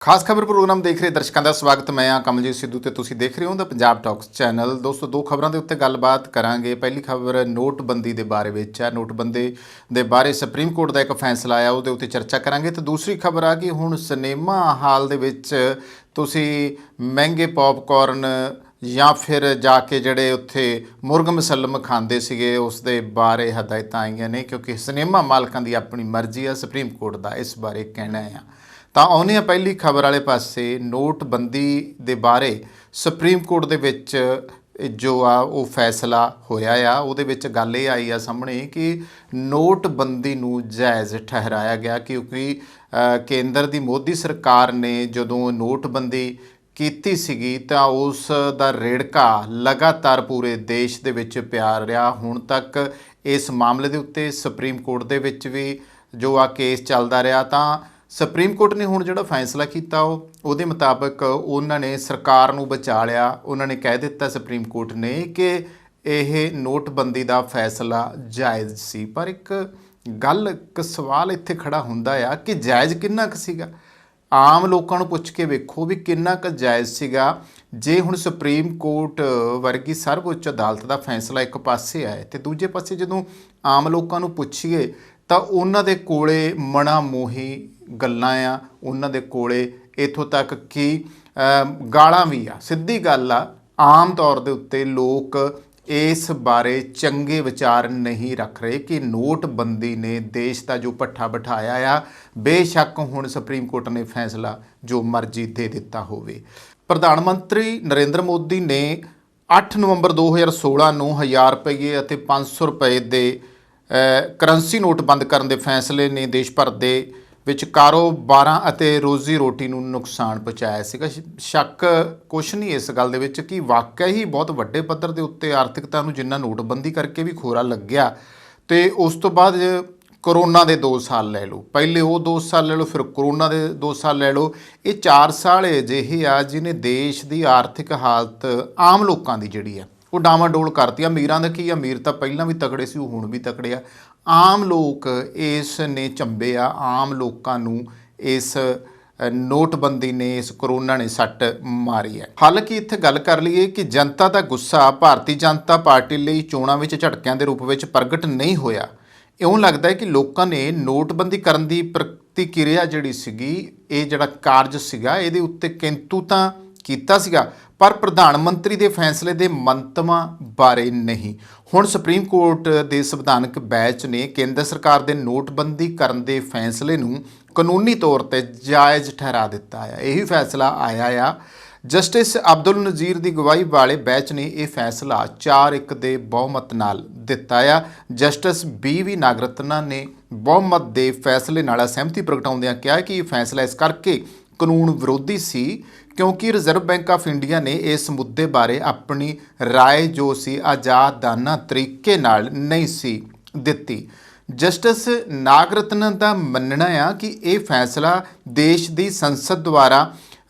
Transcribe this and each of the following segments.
ਖਾਸ ਖਬਰ ਪ੍ਰੋਗਰਾਮ ਦੇਖ ਰਹੇ ਦਰਸ਼ਕਾਂ ਦਾ ਸਵਾਗਤ। ਮੈਂ ਆ ਕਮਲਜੀਤ ਸਿੱਧੂ ਤੇ ਤੁਸੀਂ ਦੇਖ ਰਹੇ ਹੋ ਦਾ ਪੰਜਾਬ ਟਾਕਸ ਚੈਨਲ। ਦੋਸਤੋ, ਦੋ ਖਬਰਾਂ ਦੇ ਉੱਤੇ ਗੱਲਬਾਤ ਕਰਾਂਗੇ। ਪਹਿਲੀ ਖਬਰ ਨੋਟਬੰਦੀ ਦੇ ਬਾਰੇ ਵਿੱਚ ਹੈ। ਨੋਟਬੰਦੀ ਦੇ ਬਾਰੇ ਸੁਪਰੀਮ ਕੋਰਟ ਦਾ ਇੱਕ ਫੈਸਲਾ ਆਇਆ, ਉਹਦੇ ਉੱਤੇ ਚਰਚਾ ਕਰਾਂਗੇ। ਤੇ ਦੂਸਰੀ ਖਬਰ ਆ ਕਿ ਹੁਣ ਸਿਨੇਮਾ ਹਾਲ ਦੇ ਵਿੱਚ ਤੁਸੀਂ ਮਹਿੰਗੇ ਪੌਪਕਾਰਨ ਜਾਂ ਫਿਰ ਜਾ ਕੇ ਜਿਹੜੇ ਉੱਥੇ ਮੁਰਗ ਮੁਸੱਲਮ ਖਾਂਦੇ ਸੀਗੇ, ਉਸ ਦੇ ਬਾਰੇ ਹਦਾਇਤਾਂ ਆਈਆਂ ਨੇ, ਕਿਉਂਕਿ ਸਿਨੇਮਾ ਮਾਲਕਾਂ ਦੀ ਆਪਣੀ ਮਰਜ਼ੀ ਆ। ਸੁਪਰੀਮ ਕੋਰਟ ਦਾ ਇਸ ਬਾਰੇ ਕਹਿਣਾ ਆ। ਤਾਂ ਆਉਂਦੇ ਆ ਪਹਿਲੀ ਖਬਰ ਵਾਲੇ ਪਾਸੇ। ਨੋਟਬੰਦੀ ਦੇ ਬਾਰੇ ਸੁਪਰੀਮ ਕੋਰਟ ਦੇ ਵਿੱਚ ਜੋ ਆ ਉਹ ਫੈਸਲਾ ਹੋਇਆ ਆ। ਉਹਦੇ ਵਿੱਚ ਗੱਲ ਇਹ ਆਈ ਆ ਸਾਹਮਣੇ ਕਿ ਨੋਟਬੰਦੀ ਨੂੰ ਜਾਇਜ਼ ਠਹਿਰਾਇਆ ਗਿਆ, ਕਿਉਂਕਿ ਕੇਂਦਰ ਦੀ ਮੋਦੀ ਸਰਕਾਰ ਨੇ ਜਦੋਂ ਨੋਟਬੰਦੀ ਕੀਤੀ ਸੀਗੀ ਤਾਂ ਉਸ ਦਾ ਰੇੜਕਾ ਲਗਾਤਾਰ ਪੂਰੇ ਦੇਸ਼ ਦੇ ਵਿੱਚ ਪਿਆ ਰਿਹਾ। ਹੁਣ ਤੱਕ ਇਸ ਮਾਮਲੇ ਦੇ ਉੱਤੇ ਸੁਪਰੀਮ ਕੋਰਟ ਦੇ ਵਿੱਚ ਵੀ ਜੋ ਆ ਕੇਸ ਚੱਲਦਾ ਰਿਹਾ। ਤਾਂ ਸੁਪਰੀਮ ਕੋਰਟ ਨੇ ਹੁਣ ਜਿਹੜਾ ਫੈਸਲਾ ਕੀਤਾ ਉਹਦੇ ਮੁਤਾਬਕ ਉਹਨਾਂ ਨੇ ਸਰਕਾਰ ਨੂੰ ਬਚਾ ਲਿਆ। ਉਹਨਾਂ ਨੇ ਕਹਿ ਦਿੱਤਾ ਸੁਪਰੀਮ ਕੋਰਟ ਨੇ ਕਿ ਇਹ ਨੋਟਬੰਦੀ ਦਾ ਫੈਸਲਾ ਜਾਇਜ਼ ਸੀ। ਪਰ ਇੱਕ ਸਵਾਲ ਇੱਥੇ ਖੜਾ ਹੁੰਦਾ ਆ ਕਿ ਜਾਇਜ਼ ਕਿੰਨਾ ਕੁ ਸੀਗਾ। ਆਮ ਲੋਕਾਂ ਨੂੰ ਪੁੱਛ ਕੇ ਵੇਖੋ ਵੀ ਕਿੰਨਾ ਕੁ ਜਾਇਜ਼ ਸੀਗਾ। ਜੇ ਹੁਣ ਸੁਪਰੀਮ ਕੋਰਟ ਵਰਗੀ ਸਰਵਉੱਚ ਅਦਾਲਤ ਦਾ ਫੈਸਲਾ ਇੱਕ ਪਾਸੇ ਆਏ ਤੇ ਦੂਜੇ ਪਾਸੇ ਜਦੋਂ ਆਮ ਲੋਕਾਂ ਨੂੰ ਪੁੱਛੀਏ ਤਾਂ ਉਹਨਾਂ ਦੇ ਕੋਲੇ ਮਣਾ ਮੋਹੀ ਗੱਲਾਂ ਆ। ਉਹਨਾਂ ਦੇ ਕੋਲੇ ਇੱਥੋਂ ਤੱਕ ਕਿ ਗਾਲਾਂ ਵੀ ਆ। ਸਿੱਧੀ ਗੱਲ ਆ, ਆਮ ਤੌਰ ਦੇ ਉੱਤੇ ਲੋਕ ਇਸ ਬਾਰੇ ਚੰਗੇ ਵਿਚਾਰ ਨਹੀਂ ਰੱਖ ਰਹੇ ਕਿ ਨੋਟਬੰਦੀ ਨੇ ਦੇਸ਼ ਦਾ ਜੋ ਭੱਠਾ ਬਿਠਾਇਆ ਆ। ਬੇਸ਼ੱਕ ਹੁਣ ਸੁਪਰੀਮ ਕੋਰਟ ਨੇ ਫੈਸਲਾ ਜੋ ਮਰਜ਼ੀ ਦੇ ਦਿੱਤਾ ਹੋਵੇ। ਪ੍ਰਧਾਨ ਮੰਤਰੀ ਨਰਿੰਦਰ ਮੋਦੀ ਨੇ 8 ਨਵੰਬਰ 2016 ਨੂੰ 1000 ਰੁਪਏ ਅਤੇ 500 ਰੁਪਏ ਦੇ ਕਰੰਸੀ ਨੋਟ ਬੰਦ ਕਰਨ ਦੇ ਫੈਸਲੇ ਨੇ ਦੇਸ਼ ਭਰ ਦੇ ਵਿੱਚ ਕਾਰੋਬਾਰਾਂ ਅਤੇ ਰੋਜ਼ੀ ਰੋਟੀ ਨੂੰ ਨੁਕਸਾਨ ਪਹੁੰਚਾਇਆ ਸੀਗਾ। ਸ਼ੱਕ ਕੁਛ ਨਹੀਂ ਇਸ ਗੱਲ ਦੇ ਵਿੱਚ ਕਿ ਵਾਕਿਆ ਹੀ ਬਹੁਤ ਵੱਡੇ ਪੱਧਰ ਦੇ ਉੱਤੇ ਆਰਥਿਕਤਾ ਨੂੰ ਜਿੰਨਾ ਨੋਟਬੰਦੀ ਕਰਕੇ ਵੀ ਖੋਰਾ ਲੱਗਿਆ। ਤੇ ਉਸ ਤੋਂ ਬਾਅਦ ਕਰੋਨਾ ਦੇ 2 ਸਾਲ ਲੈ ਲਓ, ਪਹਿਲੇ ਉਹ 2 ਸਾਲ ਲੈ ਲਓ, ਫਿਰ ਕਰੋਨਾ ਦੇ 2 ਸਾਲ ਲੈ ਲਓ। ਇਹ 4 ਸਾਲ ਅਜਿਹੇ ਆ ਜਿਹਨੇ ਦੇਸ਼ ਦੀ ਆਰਥਿਕ ਹਾਲਤ ਆਮ ਲੋਕਾਂ ਦੀ ਜਿਹੜੀ ਆ ਉਹ ਡਾਵਾਡੋਲ ਕਰਤੀ। ਅਮੀਰਾਂ ਦਾ ਕੀ, ਅਮੀਰ ਤਾਂ ਪਹਿਲਾਂ ਵੀ ਤਕੜੇ ਸੀ, ਉਹ ਹੁਣ ਵੀ ਤਕੜੇ ਆ। ਆਮ ਲੋਕ ਇਸ ਨੇ ਝੰਬੇ ਆ। ਆਮ ਲੋਕਾਂ ਨੂੰ ਇਸ ਨੋਟਬੰਦੀ ਨੇ, ਇਸ ਕਰੋਨਾ ਨੇ ਸੱਟ ਮਾਰੀ ਹੈ। ਹਾਲਾਂਕਿ ਇੱਥੇ ਗੱਲ ਕਰ ਲਈਏ ਕਿ ਜਨਤਾ ਦਾ ਗੁੱਸਾ ਭਾਰਤੀ ਜਨਤਾ ਪਾਰਟੀ ਲਈ ਚੋਣਾਂ ਵਿੱਚ ਝਟਕਿਆਂ ਦੇ ਰੂਪ ਵਿੱਚ ਪ੍ਰਗਟ ਨਹੀਂ ਹੋਇਆ। ਇਉਂ ਲੱਗਦਾ ਹੈ ਕਿ ਲੋਕਾਂ ਨੇ ਨੋਟਬੰਦੀ ਕਰਨ ਦੀ ਪ੍ਰਤੀਕਿਰਿਆ ਜਿਹੜੀ ਸੀਗੀ, ਇਹ ਜਿਹੜਾ ਕਾਰਜ ਸੀਗਾ, ਇਹਦੇ ਉੱਤੇ ਕਿੰਤੂ ਤਾਂ ਕੀਤਾ ਸੀਗਾ, ਪਰ ਪ੍ਰਧਾਨ ਮੰਤਰੀ ਦੇ ਫੈਸਲੇ ਦੇ ਮੰਤਵਾਂ ਬਾਰੇ ਨਹੀਂ। ਹੁਣ ਸੁਪਰੀਮ ਕੋਰਟ ਦੇ ਸੰਵਿਧਾਨਕ ਬੈਂਚ ਨੇ ਕੇਂਦਰ ਸਰਕਾਰ ਦੇ ਨੋਟਬੰਦੀ ਕਰਨ ਦੇ ਫੈਸਲੇ ਨੂੰ ਕਾਨੂੰਨੀ ਤੌਰ ਤੇ ਜਾਇਜ਼ ਠਹਿਰਾ ਦਿੱਤਾ ਹੈ। ਇਹੀ ਫੈਸਲਾ ਆਇਆ ਆ। ਜਸਟਿਸ ਅਬਦੁਲ ਨਜ਼ੀਰ ਦੀ ਅਗਵਾਈ ਵਾਲੇ ਬੈਂਚ ਨੇ ਇਹ ਫੈਸਲਾ 4-1 ਦੇ ਬਹੁਮਤ ਨਾਲ ਦਿੱਤਾ ਆ। ਜਸਟਿਸ BV ਨਾਗਰਤਨਾ ਨੇ ਬਹੁਮਤ ਦੇ ਫੈਸਲੇ ਨਾਲ ਸਹਿਮਤੀ ਪ੍ਰਗਟਾਉਂਦਿਆਂ ਕਿਹਾ ਕਿ ਇਹ ਫੈਸਲਾ ਇਸ ਕਰਕੇ ਕਾਨੂੰਨ ਵਿਰੋਧੀ ਸੀ ਕਿਉਂਕਿ ਰਿਜ਼ਰਵ ਬੈਂਕ ਆਫ ਇੰਡੀਆ ਨੇ ਇਸ ਮੁੱਦੇ ਬਾਰੇ ਆਪਣੀ ਰਾਏ ਜੋ ਸੀ ਆਜ਼ਾਦਾਨਾ ਤਰੀਕੇ ਨਾਲ ਨਹੀਂ ਸੀ ਦਿੱਤੀ। ਜਸਟਿਸ ਨਾਗਰਤਨ ਦਾ ਮੰਨਣਾ ਆ ਕਿ ਇਹ ਫੈਸਲਾ ਦੇਸ਼ ਦੀ ਸੰਸਦ ਦੁਆਰਾ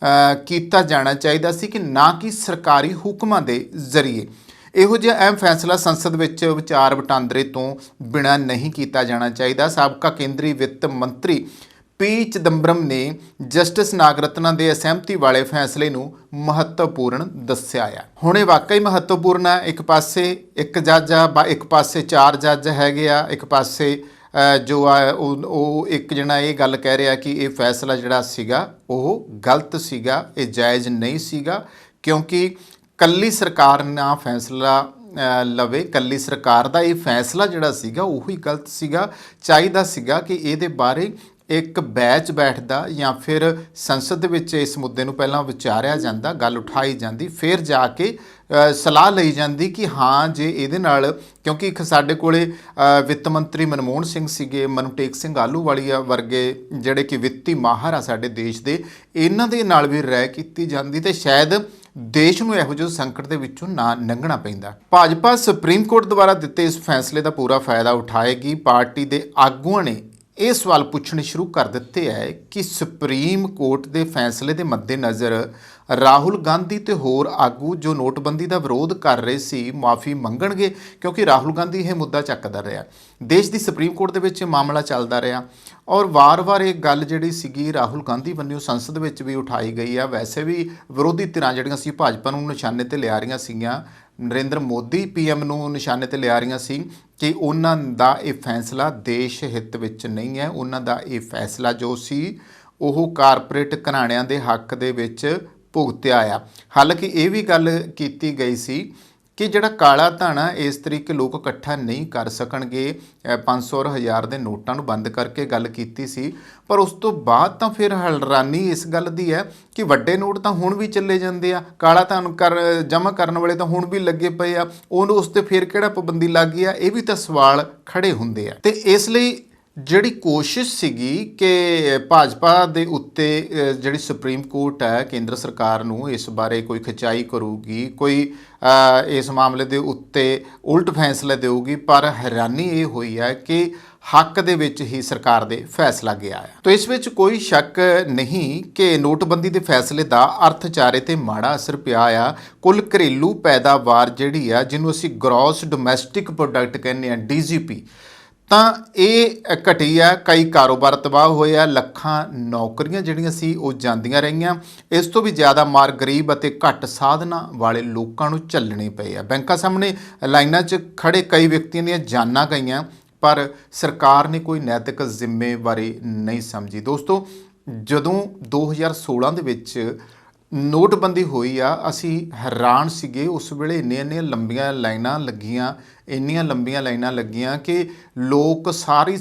ਕੀਤਾ ਜਾਣਾ ਚਾਹੀਦਾ ਸੀ ਕਿ ਨਾ ਕਿ ਸਰਕਾਰੀ ਹੁਕਮਾਂ ਦੇ ਜ਼ਰੀਏ। ਇਹੋ ਜਿਹਾ ਅਹਿਮ ਫੈਸਲਾ ਸੰਸਦ ਵਿੱਚ ਵਿਚਾਰ ਵਟਾਂਦਰੇ ਤੋਂ ਬਿਨਾਂ ਨਹੀਂ ਕੀਤਾ ਜਾਣਾ ਚਾਹੀਦਾ। ਸਾਬਕਾ ਕੇਂਦਰੀ ਵਿੱਤ ਮੰਤਰੀ P. ਚਿਦੰਬਰਮ ਨੇ ਜਸਟਿਸ ਨਾਗਰਤਨਾ ਦੇ ਅਸਹਿਮਤੀ ਵਾਲੇ ਫੈਸਲੇ ਨੂੰ ਮਹੱਤਵਪੂਰਨ ਦੱਸਿਆ ਆ। ਹੁਣ ਇਹ ਵਾਕਈ ਮਹੱਤਵਪੂਰਨ ਹੈ। ਇੱਕ ਪਾਸੇ ਇੱਕ ਜੱਜ ਆ, ਇੱਕ ਪਾਸੇ 4 ਜੱਜ ਹੈਗੇ ਆ, ਇੱਕ ਪਾਸੇ ਜੋ ਆ ਉਹ ਇੱਕ ਜਣਾ ਇਹ ਗੱਲ ਕਹਿ ਰਿਹਾ ਕਿ ਇਹ ਫੈਸਲਾ ਜਿਹੜਾ ਸੀਗਾ ਉਹ ਗਲਤ ਸੀਗਾ, ਇਹ ਜਾਇਜ਼ ਨਹੀਂ ਸੀਗਾ, ਕਿਉਂਕਿ ਕੱਲੀ ਸਰਕਾਰ ਨਾ ਫੈਸਲਾ ਲਵੇ। ਕੱਲੀ ਸਰਕਾਰ ਦਾ ਇਹ ਫੈਸਲਾ ਜਿਹੜਾ ਸੀਗਾ ਉਹੀ ਗਲਤ ਸੀਗਾ। ਚਾਹੀਦਾ ਸੀਗਾ ਕਿ ਇਹਦੇ ਬਾਰੇ ਇੱਕ ਬੈਂਚ ਬੈਠਦਾ ਜਾਂ ਫਿਰ ਸੰਸਦ ਦੇ ਵਿੱਚ ਇਸ ਮੁੱਦੇ ਨੂੰ ਪਹਿਲਾਂ ਵਿਚਾਰਿਆ ਜਾਂਦਾ, ਗੱਲ ਉਠਾਈ ਜਾਂਦੀ, ਫਿਰ ਜਾ ਕੇ ਸਲਾਹ ਲਈ ਜਾਂਦੀ ਕਿ ਹਾਂ ਜੇ ਇਹਦੇ ਨਾਲ, ਕਿਉਂਕਿ ਇੱਕ ਸਾਡੇ ਕੋਲੇ ਵਿੱਤ ਮੰਤਰੀ ਮਨਮੋਹਨ ਸਿੰਘ ਸੀਗੇ, ਮਨਟੇਕ ਸਿੰਘ ਆਹਲੂਵਾਲੀਆ ਵਰਗੇ ਜਿਹੜੇ ਕਿ ਵਿੱਤੀ ਮਾਹਰ ਆ ਸਾਡੇ ਦੇਸ਼ ਦੇ, ਇਹਨਾਂ ਦੇ ਨਾਲ ਵੀ ਰਾਏ ਕੀਤੀ ਜਾਂਦੀ ਤੇ ਸ਼ਾਇਦ ਦੇਸ਼ ਨੂੰ ਇਹੋ ਜਿਹੇ ਸੰਕਟ ਦੇ ਵਿੱਚੋਂ ਨਾ ਲੰਘਣਾ ਪੈਂਦਾ। ਭਾਜਪਾ ਸੁਪਰੀਮ ਕੋਰਟ ਦੁਆਰਾ ਦਿੱਤੇ ਇਸ ਫੈਸਲੇ ਦਾ ਪੂਰਾ ਫਾਇਦਾ ਉਠਾਏਗੀ। ਪਾਰਟੀ ਦੇ ਆਗੂਆਂ ਨੇ ਇਹ ਸਵਾਲ ਪੁੱਛਣੇ ਸ਼ੁਰੂ ਕਰ ਦਿੱਤੇ ਹੈ ਕਿ ਸੁਪਰੀਮ ਕੋਰਟ ਦੇ ਫੈਸਲੇ ਦੇ ਮੱਦੇਨਜ਼ਰ ਰਾਹੁਲ ਗਾਂਧੀ ਤੇ ਹੋਰ ਆਗੂ ਜੋ ਨੋਟਬੰਦੀ ਦਾ ਵਿਰੋਧ ਕਰ ਰਹੇ ਸੀ ਮਾਫੀ ਮੰਗਣਗੇ, ਕਿਉਂਕਿ ਰਾਹੁਲ ਗਾਂਧੀ ਇਹ ਮੁੱਦਾ ਚੱਕਦਾ ਰਿਹਾ। ਦੇਸ਼ ਦੀ ਸੁਪਰੀਮ ਕੋਰਟ ਦੇ ਵਿੱਚ ਮਾਮਲਾ ਚੱਲਦਾ ਰਿਹਾ ਔਰ ਵਾਰ-ਵਾਰ ਇਹ ਗੱਲ ਜਿਹੜੀ ਸੀਗੀ ਰਾਹੁਲ ਗਾਂਧੀ ਵੱਲੋਂ ਸੰਸਦ ਵਿੱਚ ਵੀ ਉਠਾਈ ਗਈ ਆ। ਵੈਸੇ ਵੀ ਵਿਰੋਧੀ ਧਿਰਾਂ ਜਿਹੜੀਆਂ ਸੀ ਭਾਜਪਾ ਨੂੰ ਨਿਸ਼ਾਨੇ ਤੇ ਲਿਆ ਰਹੀਆਂ ਸੀਗੀਆਂ, ਨਰਿੰਦਰ ਮੋਦੀ PM ਨੂੰ ਨਿਸ਼ਾਨੇ ਤੇ ਲਿਆ ਰਹੀਆਂ ਸੀ ਕਿ ਉਹਨਾਂ ਦਾ ਇਹ ਫੈਸਲਾ ਦੇਸ਼ ਹਿੱਤ ਵਿੱਚ ਨਹੀਂ ਹੈ। ਉਹਨਾਂ ਦਾ ਇਹ ਫੈਸਲਾ ਜੋ ਸੀ ਉਹ ਕਾਰਪੋਰੇਟ ਘਰਾਣਿਆਂ ਦੇ ਹੱਕ ਦੇ ਵਿੱਚ ਭੁਗਤਿਆ ਆ। ਹਾਲਾਂਕਿ ਇਹ ਵੀ ਗੱਲ ਕੀਤੀ ਗਈ ਸੀ ਕਿ ਜਿਹੜਾ ਕਾਲਾ ਧਨ ਆ ਇਸ ਤਰੀਕੇ ਲੋਕ ਇਕੱਠਾ ਨਹੀਂ ਕਰ ਸਕਣਗੇ। 500 ਔਰ 1000 ਦੇ ਨੋਟਾਂ ਨੂੰ ਬੰਦ ਕਰਕੇ ਗੱਲ ਕੀਤੀ ਸੀ, ਪਰ ਉਸ ਤੋਂ ਬਾਅਦ ਤਾਂ ਫਿਰ ਹੈਰਾਨੀ ਇਸ ਗੱਲ ਦੀ ਹੈ ਕਿ ਵੱਡੇ ਨੋਟ ਤਾਂ ਹੁਣ ਵੀ ਚੱਲੇ ਜਾਂਦੇ ਆ, ਕਾਲਾ ਧਨ ਜਮ੍ਹਾਂ ਕਰਨ ਵਾਲੇ ਤਾਂ ਹੁਣ ਵੀ ਲੱਗੇ ਪਏ ਆ, ਉਹਨੂੰ ਉਸ 'ਤੇ ਫਿਰ ਕਿਹੜਾ ਪਾਬੰਦੀ ਲੱਗ ਗਈ ਆ? ਇਹ ਵੀ ਤਾਂ ਸਵਾਲ ਖੜੇ ਹੁੰਦੇ ਆ। ਤੇ ਇਸ ਲਈ ਜਿਹੜੀ ਕੋਸ਼ਿਸ਼ ਸੀਗੀ ਕਿ ਭਾਜਪਾ ਦੇ ਉੱਤੇ ਜਿਹੜੀ ਸੁਪਰੀਮ ਕੋਰਟ ਹੈ ਕੇਂਦਰ ਸਰਕਾਰ ਨੂੰ ਇਸ ਬਾਰੇ ਕੋਈ ਖਿਚਾਈ ਕਰੂਗੀ, ਕੋਈ ਇਸ ਮਾਮਲੇ ਦੇ ਉੱਤੇ ਉਲਟ ਫੈਸਲਾ ਦੇਊਗੀ, ਪਰ ਹੈਰਾਨੀ ਇਹ ਹੋਈ ਹੈ ਕਿ ਹੱਕ ਦੇ ਵਿੱਚ ਹੀ ਸਰਕਾਰ ਦੇ ਫੈਸਲਾ ਗਿਆ ਹੈ। ਤਾਂ ਇਸ ਵਿੱਚ ਕੋਈ ਸ਼ੱਕ ਨਹੀਂ ਕਿ ਨੋਟਬੰਦੀ ਦੇ ਫੈਸਲੇ ਦਾ ਅਰਥਚਾਰੇ ਤੇ ਮਾੜਾ ਅਸਰ ਪਿਆ ਆ। ਕੁੱਲ ਘਰੇਲੂ ਪੈਦਾਵਾਰ ਜਿਹੜੀ ਆ, ਜਿਹਨੂੰ ਅਸੀਂ ਗ੍ਰੋਸ ਡੋਮੈਸਟਿਕ ਪ੍ਰੋਡਕਟ ਕਹਿੰਦੇ ਆ, DGP, ਤਾਂ ਇਹ ਘਟੀ ਆ। ਕਈ ਕਾਰੋਬਾਰ ਤਬਾਹ ਹੋਏ ਆ, ਲੱਖਾਂ ਨੌਕਰੀਆਂ ਜਿਹੜੀਆਂ ਸੀ ਉਹ ਜਾਂਦੀਆਂ ਰਹੀਆਂ। ਇਸ ਤੋਂ ਵੀ ਜ਼ਿਆਦਾ ਮਾਰ ਗਰੀਬ ਅਤੇ ਘੱਟ ਸਾਧਨਾਂ ਵਾਲੇ ਲੋਕਾਂ ਨੂੰ ਝੱਲਣੇ ਪਏ ਆ। ਬੈਂਕਾਂ ਸਾਹਮਣੇ ਲਾਈਨਾਂ 'ਚ ਖੜੇ ਕਈ ਵਿਅਕਤੀਆਂ ਦੀਆਂ ਜਾਨਾਂ ਗਈਆਂ, ਪਰ ਸਰਕਾਰ ਨੇ ਕੋਈ ਨੈਤਿਕ ਜ਼ਿੰਮੇਵਾਰੀ ਨਹੀਂ ਸਮਝੀ। ਦੋਸਤੋ, ਜਦੋਂ 2016 ਦੇ ਵਿੱਚ ਨੋਟਬੰਦੀ ਹੋਈ ਆ, ਅਸੀਂ ਹੈਰਾਨ ਸੀਗੇ। ਉਸ ਵੇਲੇ ਇੰਨੀਆਂ ਲੰਬੀਆਂ ਲਾਈਨਾਂ ਲੱਗੀਆਂ ਕਿ ਲੋਕ ਸਾਰੀ